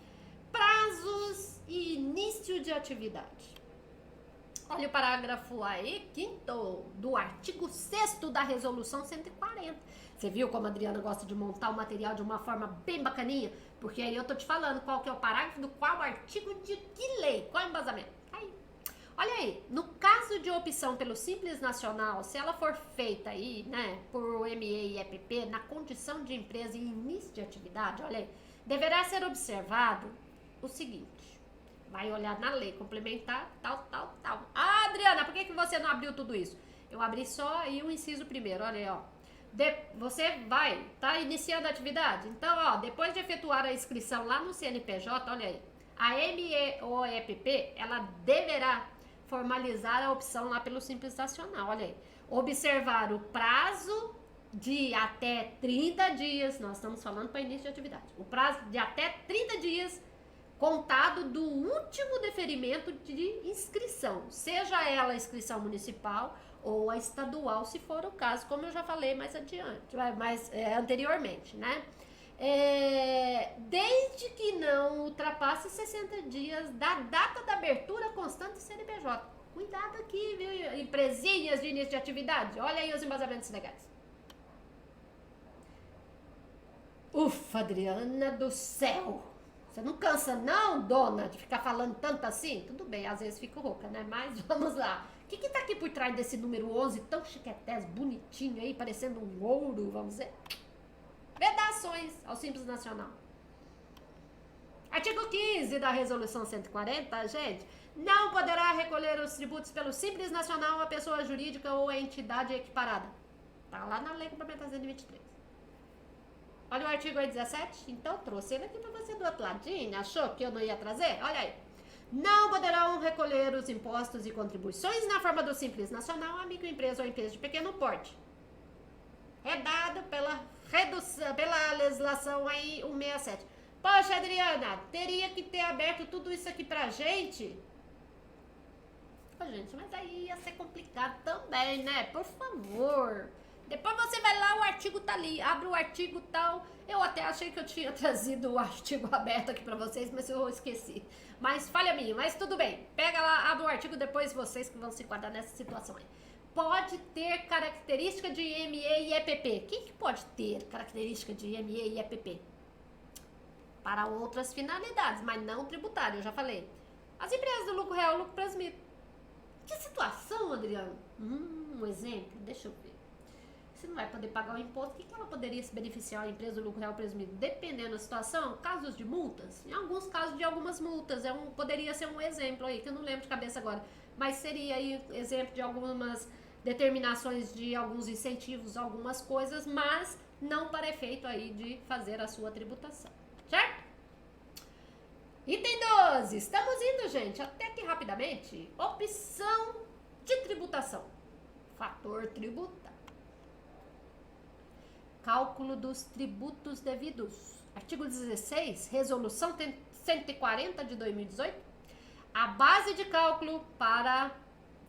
Prazos e início de atividade. Olha o parágrafo aí, 5º, do artigo 6º da Resolução 140. Você viu como a Adriana gosta de montar o material de uma forma bem bacaninha? Porque aí eu tô te falando qual que é o parágrafo do qual artigo de que lei, qual é o embasamento. Aí. Olha aí, no caso de opção pelo Simples Nacional, se ela for feita aí, né, por ME e EPP, na condição de empresa em início de atividade, olha aí, deverá ser observado o seguinte. Vai olhar na lei complementar, tal. Ah, Adriana, por que você não abriu tudo isso? Eu abri só aí o inciso primeiro, olha aí, ó. Você tá iniciando a atividade? Então, ó, depois de efetuar a inscrição lá no CNPJ, olha aí, a MEOEPP, ela deverá formalizar a opção lá pelo Simples Nacional, olha aí. Observar o prazo de até 30 dias, nós estamos falando para início de atividade, o prazo de até 30 dias contado do último deferimento de inscrição, seja ela a inscrição municipal ou a estadual, se for o caso, como eu já falei mais adiante, anteriormente, né? Desde que não ultrapasse 60 dias da data da abertura constante do CNPJ. Cuidado aqui, viu? Empresinhas de início de atividade. Olha aí os embasamentos legais. Ufa, Adriana do céu! Você não cansa não, dona, de ficar falando tanto assim? Tudo bem, às vezes fico rouca, né? Mas vamos lá. O que tá aqui por trás desse número 11 tão chiquetés, bonitinho aí, parecendo um ouro, vamos dizer? Vedações ao Simples Nacional. Artigo 15 da Resolução 140, gente, não poderá recolher os tributos pelo Simples Nacional a pessoa jurídica ou a entidade equiparada. Tá lá na Lei Complementar 123. Olha o artigo aí 17, então trouxe ele aqui pra você do outro ladinho, achou que eu não ia trazer? Olha aí. Não poderão recolher os impostos e contribuições na forma do Simples Nacional a microempresa ou empresa de pequeno porte. É dado pela legislação aí 167. Poxa, Adriana, teria que ter aberto tudo isso aqui pra gente? Ô, gente, mas aí ia ser complicado também, né? Por favor. Depois você vai lá, o artigo tá ali, abre o artigo tal. Eu até achei que eu tinha trazido o artigo aberto aqui pra vocês, mas eu esqueci. Mas falha minha, mas tudo bem. Pega lá, abre o artigo, depois vocês que vão se enquadrar nessa situação aí. Pode ter característica de IME e EPP. O que pode ter característica de IME e EPP? Para outras finalidades, mas não tributário, eu já falei. As empresas do lucro real, lucro presumido. Que situação, Adriano? Um exemplo, deixa eu ver. Se não vai poder pagar o imposto, o que ela poderia se beneficiar, a empresa do lucro real presumido? Dependendo da situação, casos de multas, em alguns casos de algumas multas, poderia ser um exemplo aí, que eu não lembro de cabeça agora, mas seria aí exemplo de algumas determinações de alguns incentivos, algumas coisas, mas não para efeito aí de fazer a sua tributação, certo? Item 12, estamos indo, gente, até que rapidamente, opção de tributação, fator tributário. Cálculo dos tributos devidos. Artigo 16, Resolução 140 de 2018. A base de cálculo para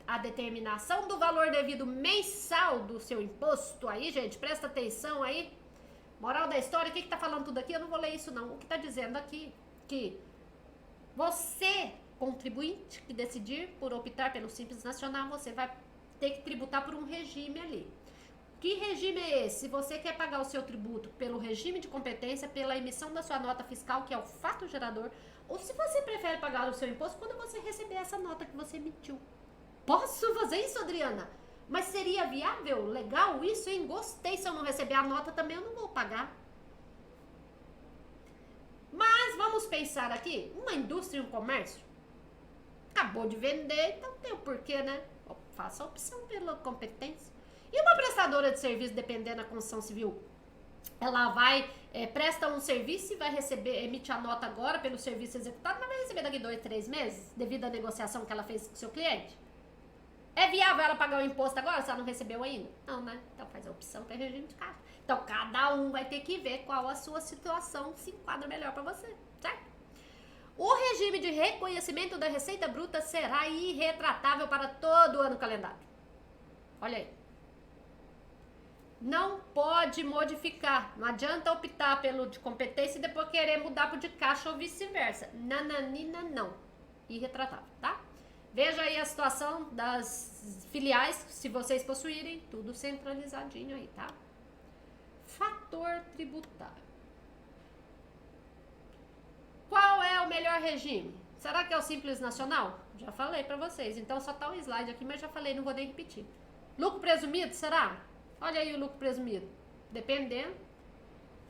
a determinação do valor devido mensal do seu imposto. Aí, gente, presta atenção aí. Moral da história, o que tá falando tudo aqui? Eu não vou ler isso, não. O que tá dizendo aqui que você, contribuinte, que decidir por optar pelo Simples Nacional, você vai ter que tributar por um regime ali. Que regime é esse? Se você quer pagar o seu tributo pelo regime de competência, pela emissão da sua nota fiscal, que é o fato gerador, ou se você prefere pagar o seu imposto quando você receber essa nota que você emitiu. Posso fazer isso, Adriana? Mas seria viável? Legal isso, hein? Gostei. Se eu não receber a nota também, eu não vou pagar. Mas vamos pensar aqui, uma indústria e um comércio acabou de vender, então tem o porquê, né? Faça a opção pela competência. E uma prestadora de serviço, dependendo da construção civil, ela vai, presta um serviço e vai receber, emite a nota agora pelo serviço executado, mas vai receber daqui 2, 3 meses, devido à negociação que ela fez com o seu cliente. É viável ela pagar o imposto agora, se ela não recebeu ainda? Não, né? Então faz a opção para regime de caixa. Então cada um vai ter que ver qual a sua situação se enquadra melhor para você, certo? O regime de reconhecimento da receita bruta será irretratável para todo o ano calendário. Olha aí. Não pode modificar. Não adianta optar pelo de competência e depois querer mudar pro de caixa ou vice-versa. Nananina, não. Irretratável, tá? Veja aí a situação das filiais, se vocês possuírem, tudo centralizadinho aí, tá? Fator tributário. Qual é o melhor regime? Será que é o Simples Nacional? Já falei pra vocês, então só tá um slide aqui, mas já falei, não vou nem repetir. Lucro presumido, será? Olha aí o lucro presumido. Dependendo.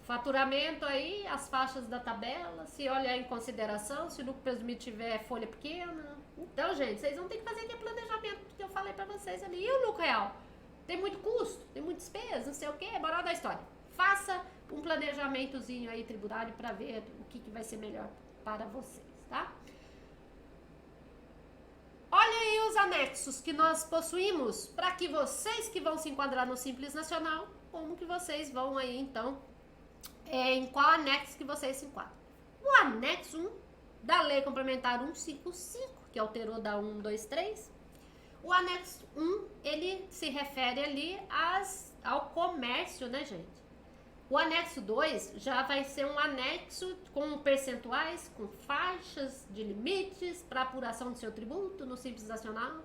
Faturamento aí, as faixas da tabela, se olhar em consideração, se o lucro presumido tiver folha pequena. Então, gente, vocês vão ter que fazer aqui o planejamento que eu falei pra vocês ali. E o lucro real? Tem muito custo, tem muita despesa, não sei o que, moral da história. Faça um planejamentozinho aí tributário pra ver o que vai ser melhor para vocês, tá? Olha aí os anexos que nós possuímos para que vocês que vão se enquadrar no Simples Nacional como que vocês vão aí, então, em qual anexo que vocês se enquadram. O anexo 1 da Lei Complementar 155, que alterou da 123, o anexo 1, ele se refere ali ao comércio, né, gente? O anexo 2 já vai ser um anexo com percentuais, com faixas de limites para apuração do seu tributo no Simples Nacional,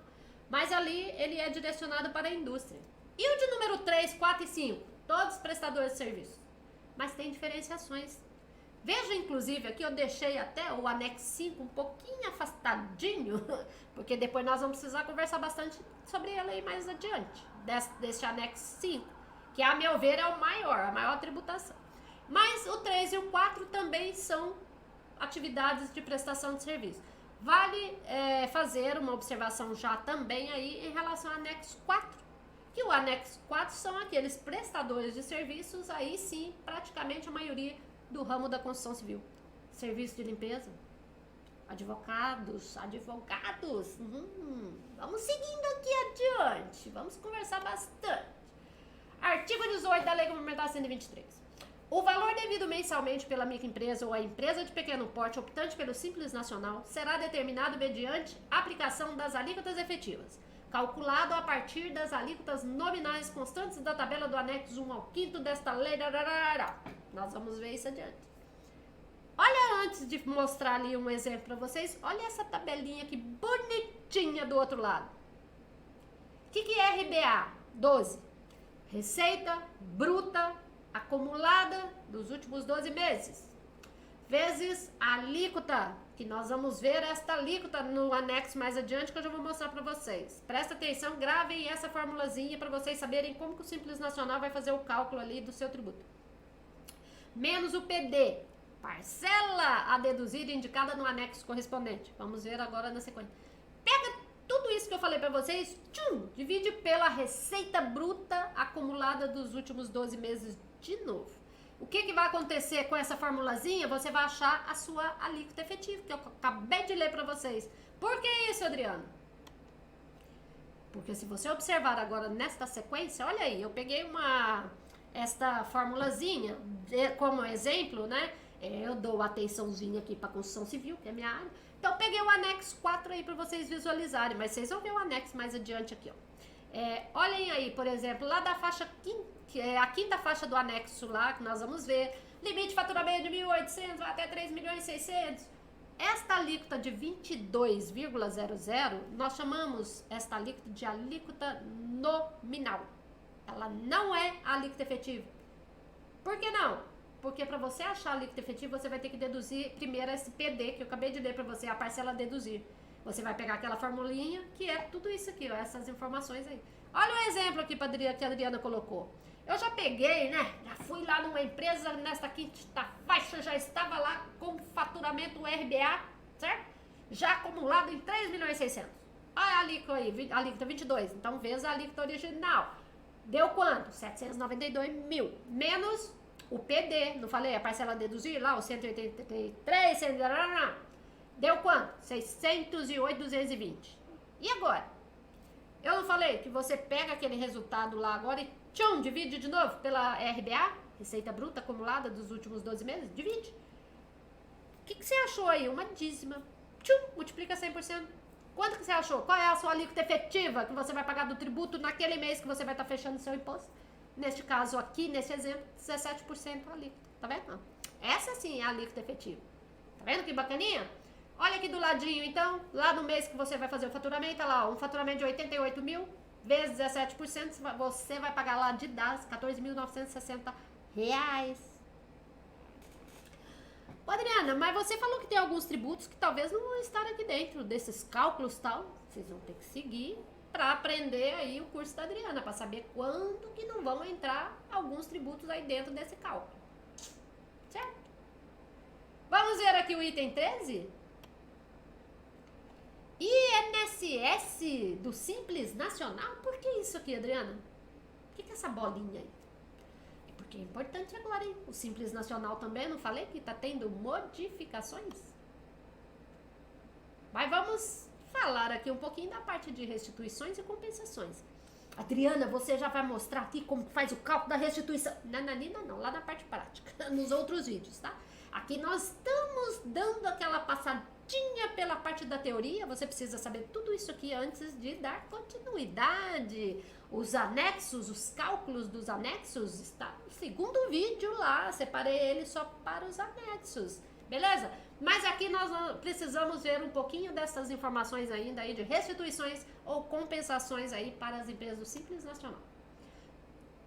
mas ali ele é direcionado para a indústria. E o de número 3, 4 e 5? Todos prestadores de serviço. Mas tem diferenciações. Veja, inclusive, aqui eu deixei até o anexo 5 um pouquinho afastadinho, porque depois nós vamos precisar conversar bastante sobre ele aí mais adiante, deste anexo 5. Que a meu ver é o maior, a maior tributação. Mas o 3 e o 4 também são atividades de prestação de serviço. Vale fazer uma observação já também aí em relação ao anexo 4, que o anexo 4 são aqueles prestadores de serviços, aí sim, praticamente a maioria do ramo da construção civil. Serviço de limpeza, advogados, vamos seguindo aqui adiante, vamos conversar bastante. Artigo 18 da Lei Complementar 123. O valor devido mensalmente pela microempresa ou a empresa de pequeno porte optante pelo Simples Nacional será determinado mediante aplicação das alíquotas efetivas, calculado a partir das alíquotas nominais constantes da tabela do anexo 1 ao 5º desta lei. Nós vamos ver isso adiante. Olha, antes de mostrar ali um exemplo para vocês, olha essa tabelinha que bonitinha do outro lado. O que é RBA? 12. Receita bruta acumulada dos últimos 12 meses, vezes a alíquota, que nós vamos ver esta alíquota no anexo mais adiante, que eu já vou mostrar para vocês. Presta atenção, gravem essa formulazinha para vocês saberem como que o Simples Nacional vai fazer o cálculo ali do seu tributo. Menos o PD, parcela a deduzir indicada no anexo correspondente. Vamos ver agora na sequência. Pega tudo isso que eu falei pra vocês, divide pela receita bruta acumulada dos últimos 12 meses de novo. O que vai acontecer com essa formulazinha? Você vai achar a sua alíquota efetiva, que eu acabei de ler pra vocês. Por que isso, Adriano? Porque se você observar agora nesta sequência, olha aí, eu peguei esta formulazinha como exemplo, né? Eu dou atençãozinha aqui pra construção civil, que é minha área. Então, peguei o anexo 4 aí para vocês visualizarem, mas vocês vão ver o anexo mais adiante aqui, ó. Olhem aí, por exemplo, lá da faixa que é a quinta faixa do anexo lá, que nós vamos ver, limite de faturamento de 1.800 até 3.600.000. Esta alíquota de 22,00, nós chamamos esta alíquota de alíquota nominal. Ela não é a alíquota efetiva. Por que não? Porque para você achar a alíquota efetiva, você vai ter que deduzir primeiro esse PD, que eu acabei de ler para você, a parcela a deduzir. Você vai pegar aquela formulinha, que é tudo isso aqui, ó, essas informações aí. Olha o exemplo aqui que a Adriana colocou. Eu já peguei, né, já fui lá numa empresa, nesta quinta faixa, já estava lá com faturamento RBA, certo? Já acumulado em 3.600.000. Olha a alíquota aí, alíquota 22, então vezes a alíquota original. Deu quanto? 792.000, menos o PD, não falei? A parcela a deduzir lá, o 183, deu quanto? 608.220. E agora? Eu não falei que você pega aquele resultado lá agora e divide de novo pela RBA, Receita Bruta Acumulada dos últimos 12 meses? Divide. O que você achou aí? Uma dízima. Multiplica 100%. Quanto que você achou? Qual é a sua alíquota efetiva que você vai pagar do tributo naquele mês que você vai estar fechando o seu imposto? Neste caso aqui, nesse exemplo, 17% a alíquota. Tá vendo? Essa sim é a alíquota efetiva. Tá vendo que bacaninha? Olha aqui do ladinho, então, lá no mês que você vai fazer o faturamento, tá lá, um faturamento de 88.000 vezes 17%, você vai pagar lá de DAS R$14.960. Ô, Adriana, mas você falou que tem alguns tributos que talvez não vão estar aqui dentro desses cálculos tal. Vocês vão ter que seguir para aprender aí o curso da Adriana, para saber quando que não vão entrar alguns tributos aí dentro desse cálculo. Certo? Vamos ver aqui o item 13? INSS do Simples Nacional. Por que isso aqui, Adriana? O que é essa bolinha aí? É porque é importante agora, hein? O Simples Nacional também, não falei que tá tendo modificações? Mas vamos falar aqui um pouquinho da parte de restituições e compensações. Adriana, você já vai mostrar aqui como faz o cálculo da restituição. Nananina não, lá na parte prática, nos outros vídeos, tá? Aqui nós estamos dando aquela passadinha pela parte da teoria. Você precisa saber tudo isso aqui antes de dar continuidade. Os anexos, os cálculos dos anexos, está no segundo vídeo lá. Separei ele só para os anexos, beleza? Mas aqui nós precisamos ver um pouquinho dessas informações ainda aí de restituições ou compensações aí para as empresas do Simples Nacional.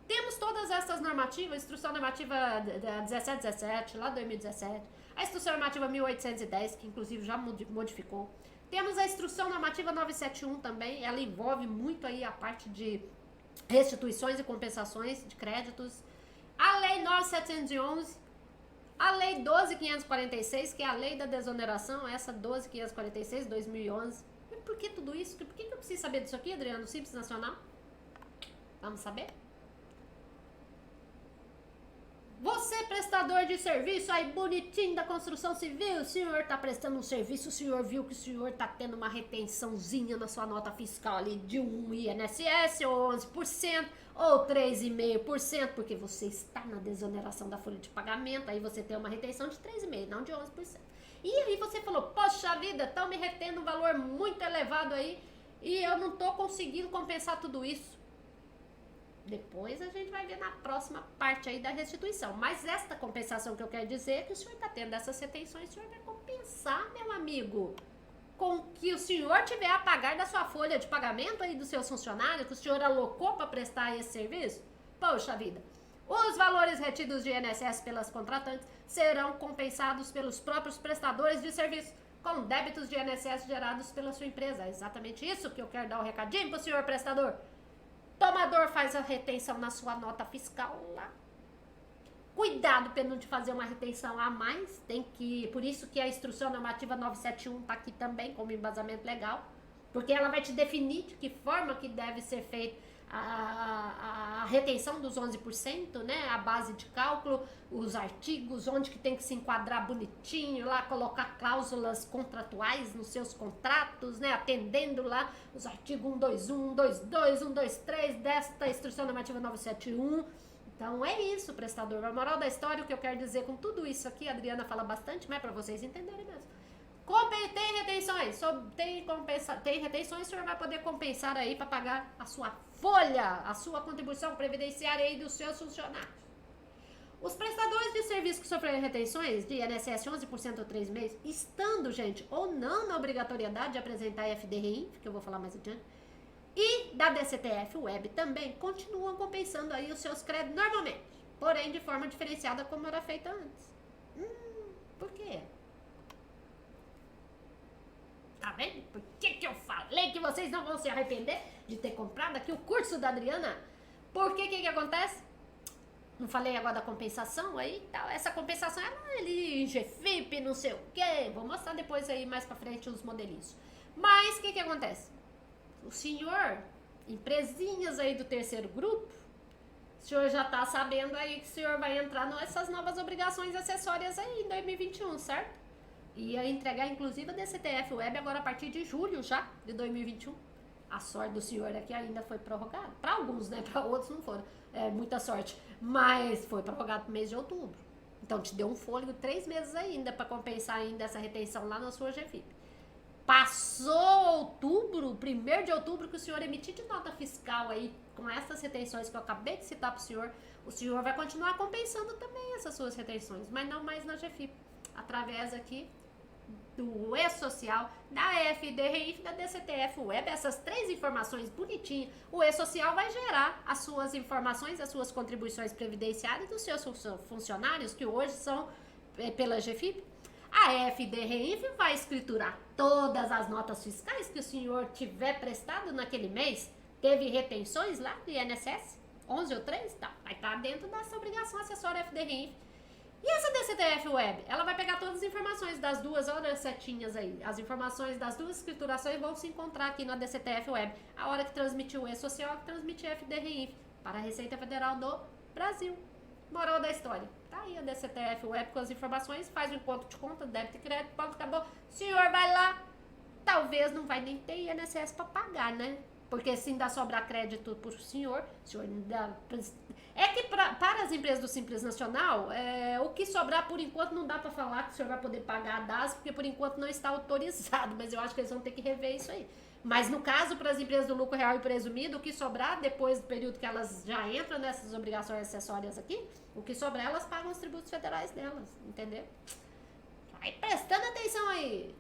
Temos todas essas normativas, instrução normativa 1717, lá 2017, a instrução normativa 1810, que inclusive já modificou. Temos a instrução normativa 971 também, ela envolve muito aí a parte de restituições e compensações de créditos. A lei 9711, a lei 12.546, que é a lei da desoneração, essa 12.546, 2011. E por que tudo isso? Por que eu preciso saber disso aqui, Adriano? Simples Nacional? Vamos saber? Você, prestador de serviço aí bonitinho da construção civil, o senhor está prestando um serviço, o senhor viu que o senhor está tendo uma retençãozinha na sua nota fiscal ali de um INSS, ou 11%, ou 3,5%, porque você está na desoneração da folha de pagamento, aí você tem uma retenção de 3,5%, não de 11%. E aí você falou, poxa vida, estão me retendo um valor muito elevado aí, e eu não estou conseguindo compensar tudo isso. Depois a gente vai ver na próxima parte aí da restituição. Mas esta compensação que eu quero dizer é que o senhor está tendo essas retenções, o senhor vai compensar, meu amigo, com o que o senhor tiver a pagar da sua folha de pagamento aí dos seus funcionários, que o senhor alocou para prestar esse serviço. Poxa vida, os valores retidos de INSS pelas contratantes serão compensados pelos próprios prestadores de serviço, com débitos de INSS gerados pela sua empresa. É exatamente isso que eu quero dar um recadinho para o senhor prestador. Tomador faz a retenção na sua nota fiscal lá. Cuidado para não te fazer uma retenção a mais. Por isso que a instrução normativa 971 está aqui também como embasamento legal. Porque ela vai te definir de que forma que deve ser feita a retenção dos 11%, né? A base de cálculo, os artigos, onde que tem que se enquadrar bonitinho lá, colocar cláusulas contratuais nos seus contratos, né? Atendendo lá os artigos 121, 122, 123 desta instrução normativa 971. Então é isso, prestador. A moral da história, o que eu quero dizer com tudo isso aqui, a Adriana fala bastante, mas é para vocês entenderem mesmo. Tem retenções, tem retenções, o senhor vai poder compensar aí para pagar a sua folha, a sua contribuição previdenciária aí dos seus funcionários. Os prestadores de serviço que sofreram retenções de INSS 11% ou 3 meses, estando, gente, ou não na obrigatoriedade de apresentar FDRI, que eu vou falar mais adiante, e da DCTF Web também, continuam compensando aí os seus créditos normalmente, porém de forma diferenciada como era feita antes. Por quê? Tá vendo? Por que eu falei que vocês não vão se arrepender de ter comprado aqui o curso da Adriana? Porque que acontece? Não falei agora da compensação aí e tal. Essa compensação é ali em GFIP, não sei o quê. Vou mostrar depois aí mais pra frente os modelinhos. Mas o que acontece? O senhor, empresinhas aí do terceiro grupo, o senhor já tá sabendo aí que o senhor vai entrar nessas novas obrigações acessórias aí em 2021, certo? Ia entregar, inclusive, a DCTF Web agora a partir de julho já, de 2021. A sorte do senhor é que ainda foi prorrogada. Para alguns, né? Para outros não foram. É muita sorte. Mas foi prorrogado pro mês de outubro. Então te deu um fôlego 3 meses ainda para compensar ainda essa retenção lá na sua GFIP. Passou outubro, 1º de outubro, que o senhor emitir de nota fiscal aí, com essas retenções que eu acabei de citar pro senhor, o senhor vai continuar compensando também essas suas retenções, mas não mais na GFIP. Através aqui do E-Social, da FDRI e da DCTF Web, essas 3 informações bonitinhas, o E-Social vai gerar as suas informações, as suas contribuições previdenciárias dos seus funcionários, que hoje são pela GFIP. A FDRI vai escriturar todas as notas fiscais que o senhor tiver prestado naquele mês, teve retenções lá do INSS, 11 ou 3, tá, vai estar dentro dessa obrigação acessória FDRI. E essa DCTF Web, ela vai pegar todas as informações das duas, olha as setinhas aí, as informações das duas escriturações vão se encontrar aqui na DCTF Web, a hora que transmitir o E-Social, que transmitir FDRI para a Receita Federal do Brasil. Moral da história, tá aí a DCTF Web com as informações, faz o encontro de conta, débito e crédito, ponto, acabou. O senhor vai lá, talvez não vai nem ter INSS para pagar, né? porque se ainda sobrar crédito para o senhor ainda... É que para as empresas do Simples Nacional, o que sobrar por enquanto não dá para falar que o senhor vai poder pagar a DAS, porque por enquanto não está autorizado, mas eu acho que eles vão ter que rever isso aí. Mas no caso, para as empresas do lucro real e presumido, o que sobrar depois do período que elas já entram nessas obrigações acessórias aqui, o que sobrar elas pagam os tributos federais delas, entendeu? Vai prestando atenção aí.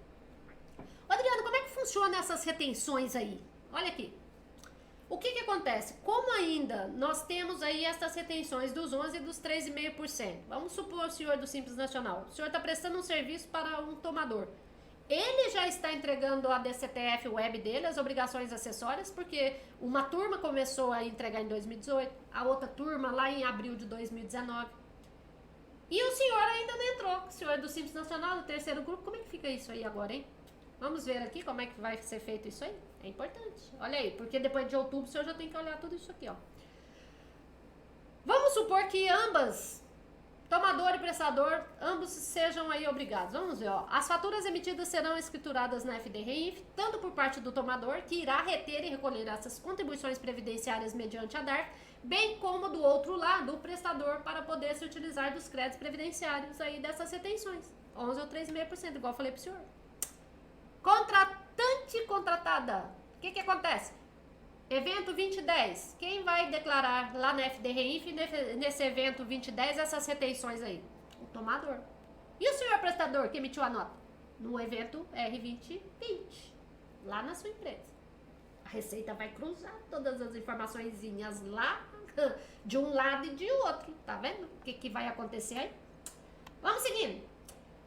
Adriano, como é que funciona essas retenções aí? Olha aqui. O que acontece? Como ainda nós temos aí essas retenções dos 11% e dos 3,5%. Vamos supor o senhor do Simples Nacional. O senhor está prestando um serviço para um tomador. Ele já está entregando a DCTF web dele, as obrigações acessórias, porque uma turma começou a entregar em 2018, a outra turma lá em abril de 2019. E o senhor ainda não entrou. O senhor do Simples Nacional, do terceiro grupo, como é que fica isso aí agora, hein? Vamos ver aqui como é que vai ser feito isso aí. É importante. Olha aí, porque depois de outubro o senhor já tem que olhar tudo isso aqui, ó. Vamos supor que ambas, tomador e prestador, ambos sejam aí obrigados. Vamos ver, ó. As faturas emitidas serão escrituradas na FDRINF, tanto por parte do tomador, que irá reter e recolher essas contribuições previdenciárias mediante a DARF, bem como do outro lado, o prestador, para poder se utilizar dos créditos previdenciários aí dessas retenções. 11 ou 3,5%, igual eu falei pro senhor. Contratante e contratada. O que acontece? Evento 2010. Quem vai declarar lá na FDRINF nesse evento 2010 essas retenções aí? O tomador. E o senhor prestador que emitiu a nota? No evento R2020. Lá na sua empresa. A Receita vai cruzar todas as informaçõezinhas lá de um lado e de outro. Tá vendo o que vai acontecer aí? Vamos seguindo.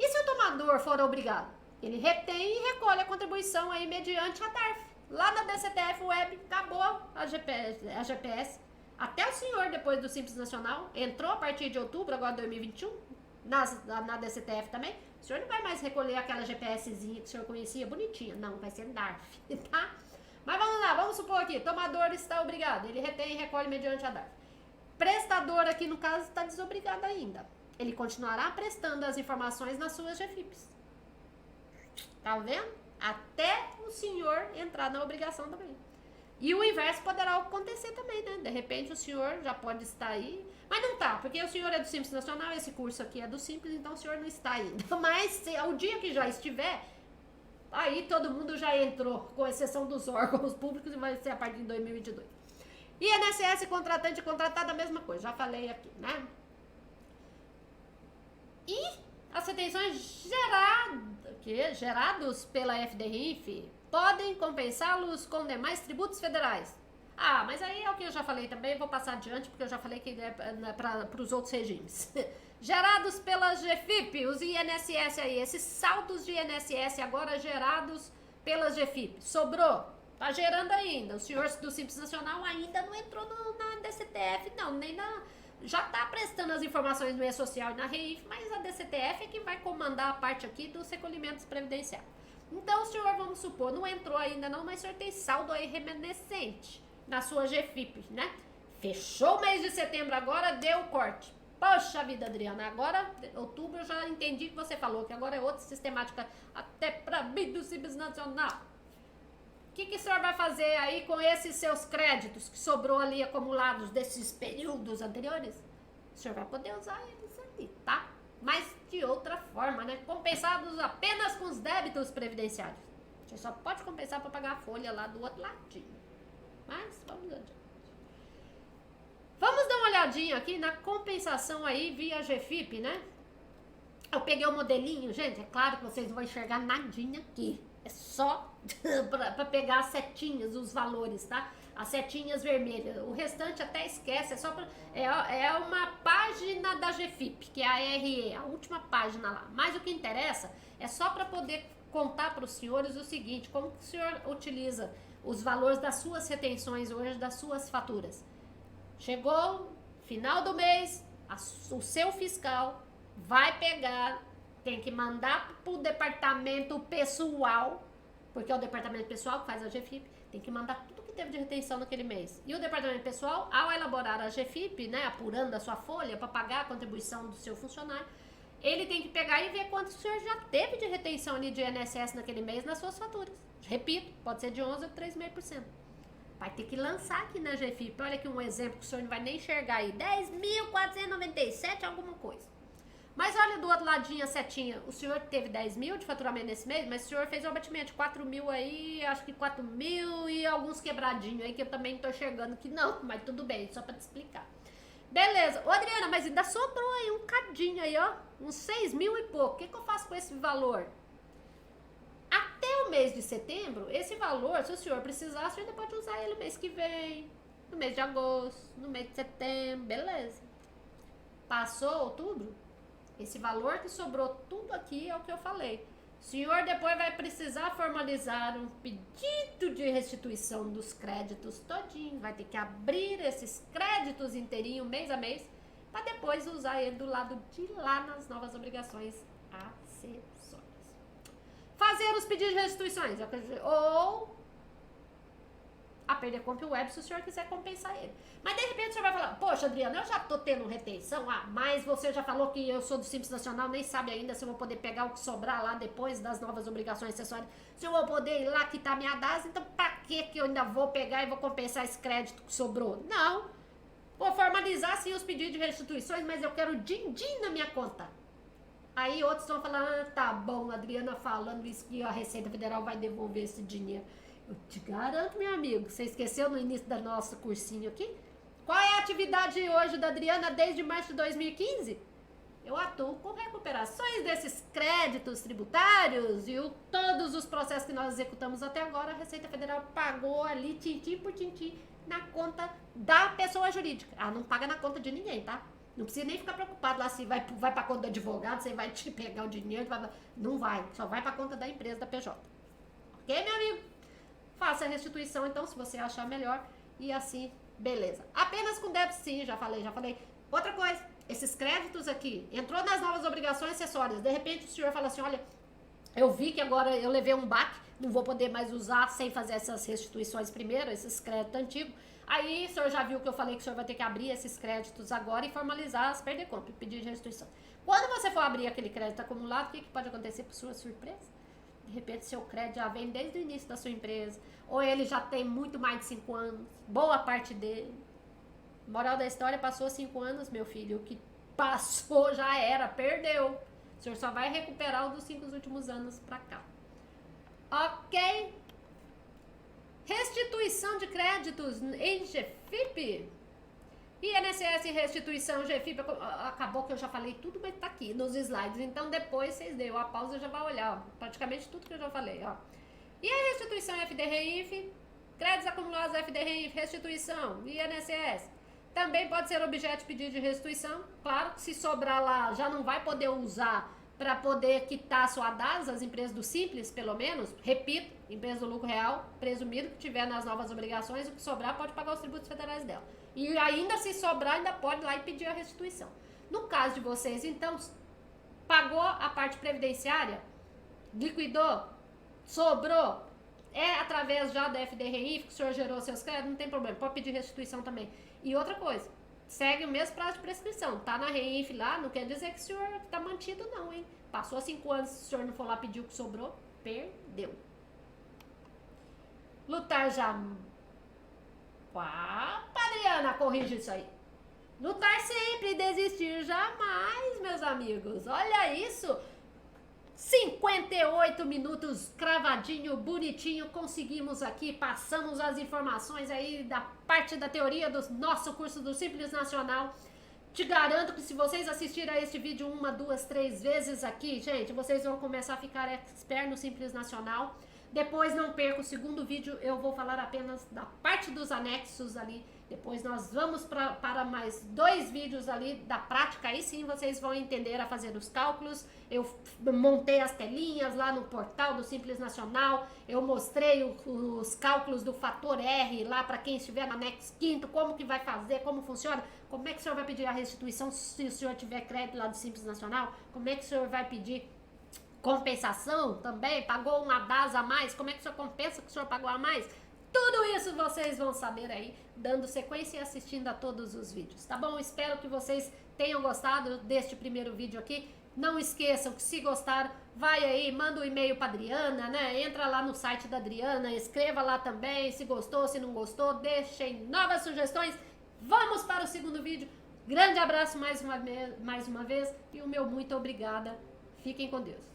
E se o tomador for obrigado? Ele retém e recolhe a contribuição aí mediante a DARF. Lá na DCTF Web, acabou a GPS. Até o senhor, depois do Simples Nacional, entrou a partir de outubro, agora 2021, na DCTF também. O senhor não vai mais recolher aquela GPSzinha que o senhor conhecia, bonitinha. Não, vai ser DARF, tá? Mas vamos lá, vamos supor aqui, tomador está obrigado. Ele retém e recolhe mediante a DARF. Prestador aqui, no caso, está desobrigado ainda. Ele continuará prestando as informações nas suas GFIPs. Tá vendo? Até o senhor entrar na obrigação também. E o inverso poderá acontecer também, né? De repente o senhor já pode estar aí, mas não tá, porque o senhor é do Simples Nacional, esse curso aqui é do Simples, então o senhor não está ainda. Mas se, o dia que já estiver, aí todo mundo já entrou, com exceção dos órgãos públicos, e vai ser a partir de 2022. INSS, contratante e contratada, a mesma coisa, já falei aqui, né? E as retenções gerados pela FDRINF podem compensá-los com demais tributos federais. Ah, mas aí é o que eu já falei também, vou passar adiante porque eu já falei que é para os outros regimes. Gerados pela GFIP, os INSS aí, esses saldos de INSS agora gerados pelas GFIP. Sobrou, tá gerando ainda. O senhor do Simples Nacional ainda não entrou na DCTF, não, nem na... Já está prestando as informações no E-Social e na REIF, mas a DCTF é que vai comandar a parte aqui dos recolhimentos previdenciários. Então, o senhor, vamos supor, não entrou ainda não, mas o senhor tem saldo aí remanescente na sua GFIP, né? Fechou o mês de setembro agora, deu corte. Poxa vida, Adriana, agora, outubro, eu já entendi que você falou, que agora é outra sistemática, até para mim do Simples Nacional. O que o senhor vai fazer aí com esses seus créditos que sobrou ali acumulados desses períodos anteriores? O senhor vai poder usar eles ali, tá? Mas de outra forma, né? Compensados apenas com os débitos previdenciários. Você só pode compensar para pagar a folha lá do outro ladinho. Mas vamos adiante. Vamos dar uma olhadinha aqui na compensação aí via GFIP, né? Eu peguei o modelinho, gente, é claro que vocês não vão enxergar nadinha aqui. É só para pegar as setinhas, os valores, tá? As setinhas vermelhas. O restante até esquece, é só pra, é uma página da GFIP, que é a RE, a última página lá. Mas o que interessa é só para poder contar para os senhores o seguinte, como que o senhor utiliza os valores das suas retenções hoje, das suas faturas. Chegou final do mês, o seu fiscal vai pegar, tem que mandar para o departamento pessoal, porque é o departamento pessoal que faz a GFIP, tem que mandar tudo que teve de retenção naquele mês. E o departamento pessoal, ao elaborar a GFIP, né, apurando a sua folha para pagar a contribuição do seu funcionário, ele tem que pegar e ver quanto o senhor já teve de retenção ali de INSS naquele mês nas suas faturas. Repito, pode ser de 11% ou 3,5%. vai ter que lançar aqui na GFIP. Olha aqui um exemplo que o senhor não vai nem enxergar aí. 10.497, alguma coisa. Mas olha do outro ladinho a setinha. O senhor teve 10 mil de faturamento nesse mês, mas o senhor fez um abatimento de 4 mil aí, acho que 4 mil e alguns quebradinhos aí que eu também não tô enxergando que não, mas tudo bem, só pra te explicar. Beleza. Ô, Adriana, mas ainda sobrou aí um cadinho aí, ó. Uns 6 mil e pouco. O que eu faço com esse valor? Até o mês de setembro, esse valor, se o senhor precisar, o senhor ainda pode usar ele no mês que vem, no mês de agosto, no mês de setembro, beleza. Passou outubro, esse valor que sobrou tudo aqui é o que eu falei. O senhor depois vai precisar formalizar um pedido de restituição dos créditos todinho, vai ter que abrir esses créditos inteirinho, mês a mês, para depois usar ele do lado de lá nas novas obrigações acessórias. Fazer os pedidos de restituições, ou a perder compra web se o senhor quiser compensar ele. Mas de repente o senhor vai falar, poxa, Adriana, eu já tô tendo retenção, mas você já falou que eu sou do Simples Nacional, nem sabe ainda se eu vou poder pegar o que sobrar lá depois das novas obrigações acessórias, se eu vou poder ir lá quitar minha DAS, então pra que eu ainda vou pegar e vou compensar esse crédito que sobrou? Não, vou formalizar sim os pedidos de restituições, mas eu quero din-din na minha conta. Aí outros vão falar, tá bom, a Adriana falando isso que a Receita Federal vai devolver esse dinheiro. Eu te garanto, meu amigo, você esqueceu no início da nossa cursinho aqui? Qual é a atividade hoje da Adriana desde março de 2015? Eu atuo com recuperações desses créditos tributários e todos os processos que nós executamos até agora, a Receita Federal pagou ali, tintim por tintim, na conta da pessoa jurídica. Ela não paga na conta de ninguém, tá? Não precisa nem ficar preocupado lá se vai pra conta do advogado, se vai te pegar o dinheiro, não vai, só vai pra conta da empresa, da PJ. Ok, meu amigo? Faça a restituição, então, se você achar melhor. E assim, beleza. Apenas com débito, sim, já falei. Outra coisa, esses créditos aqui, entrou nas novas obrigações acessórias. De repente, o senhor fala assim, olha, eu vi que agora eu levei um baque, não vou poder mais usar sem fazer essas restituições primeiro, esses créditos antigos. Aí, o senhor já viu que eu falei que o senhor vai ter que abrir esses créditos agora e formalizar as perder compra, pedir de restituição. Quando você for abrir aquele crédito acumulado, o que pode acontecer por sua surpresa? De repente, seu crédito já vem desde o início da sua empresa. Ou ele já tem muito mais de 5 anos. Boa parte dele. Moral da história, passou 5 anos, meu filho. O que passou já era, perdeu. O senhor só vai recuperar o dos 5 últimos anos pra cá. Ok? Restituição de créditos em GFIP. INSS restituição, GFIP, acabou que eu já falei tudo, mas tá aqui nos slides. Então depois vocês deu a pausa e já vai olhar, ó, praticamente tudo que eu já falei, ó. E a restituição FDRIF, créditos acumulados FDRIF, restituição, INSS. Também pode ser objeto de pedido de restituição. Claro que se sobrar lá, já não vai poder usar para poder quitar a sua DAS, as empresas do Simples, pelo menos. Repito, empresa do lucro real, presumido que tiver nas novas obrigações, o que sobrar pode pagar os tributos federais dela. E ainda se sobrar, ainda pode ir lá e pedir a restituição. No caso de vocês, então, pagou a parte previdenciária, liquidou, sobrou, é através já da FDRI, que o senhor gerou seus créditos, não tem problema, pode pedir restituição também. E outra coisa, segue o mesmo prazo de prescrição, tá na REINF lá, não quer dizer que o senhor tá mantido não, hein? Passou 5 anos, se o senhor não for lá pedir o que sobrou, perdeu. Lutar já... Adriana, corrige isso aí. Lutar sempre, desistir jamais, meus amigos. Olha isso. 58 minutos, cravadinho, bonitinho. Conseguimos aqui, passamos as informações aí da parte da teoria do nosso curso do Simples Nacional. Te garanto que se vocês assistirem a este vídeo 1, 2, 3 vezes aqui, gente, vocês vão começar a ficar expert no Simples Nacional. Depois não perca o segundo vídeo, eu vou falar apenas da parte dos anexos ali. Depois nós vamos para mais 2 vídeos ali da prática, aí sim vocês vão entender a fazer os cálculos. Eu montei as telinhas lá no portal do Simples Nacional, eu mostrei os cálculos do fator R lá para quem estiver no anexo 5º, como que vai fazer, como funciona, como é que o senhor vai pedir a restituição se o senhor tiver crédito lá do Simples Nacional, como é que o senhor vai pedir compensação também, pagou uma DAS a mais, como é que o senhor compensa que o senhor pagou a mais? Tudo isso vocês vão saber aí, dando sequência e assistindo a todos os vídeos, tá bom? Espero que vocês tenham gostado deste primeiro vídeo aqui. Não esqueçam que se gostaram, vai aí, manda um e-mail pra Adriana, né? Entra lá no site da Adriana, escreva lá também, se gostou, se não gostou, deixem novas sugestões. Vamos para o segundo vídeo. Grande abraço mais uma vez e o meu muito obrigada. Fiquem com Deus.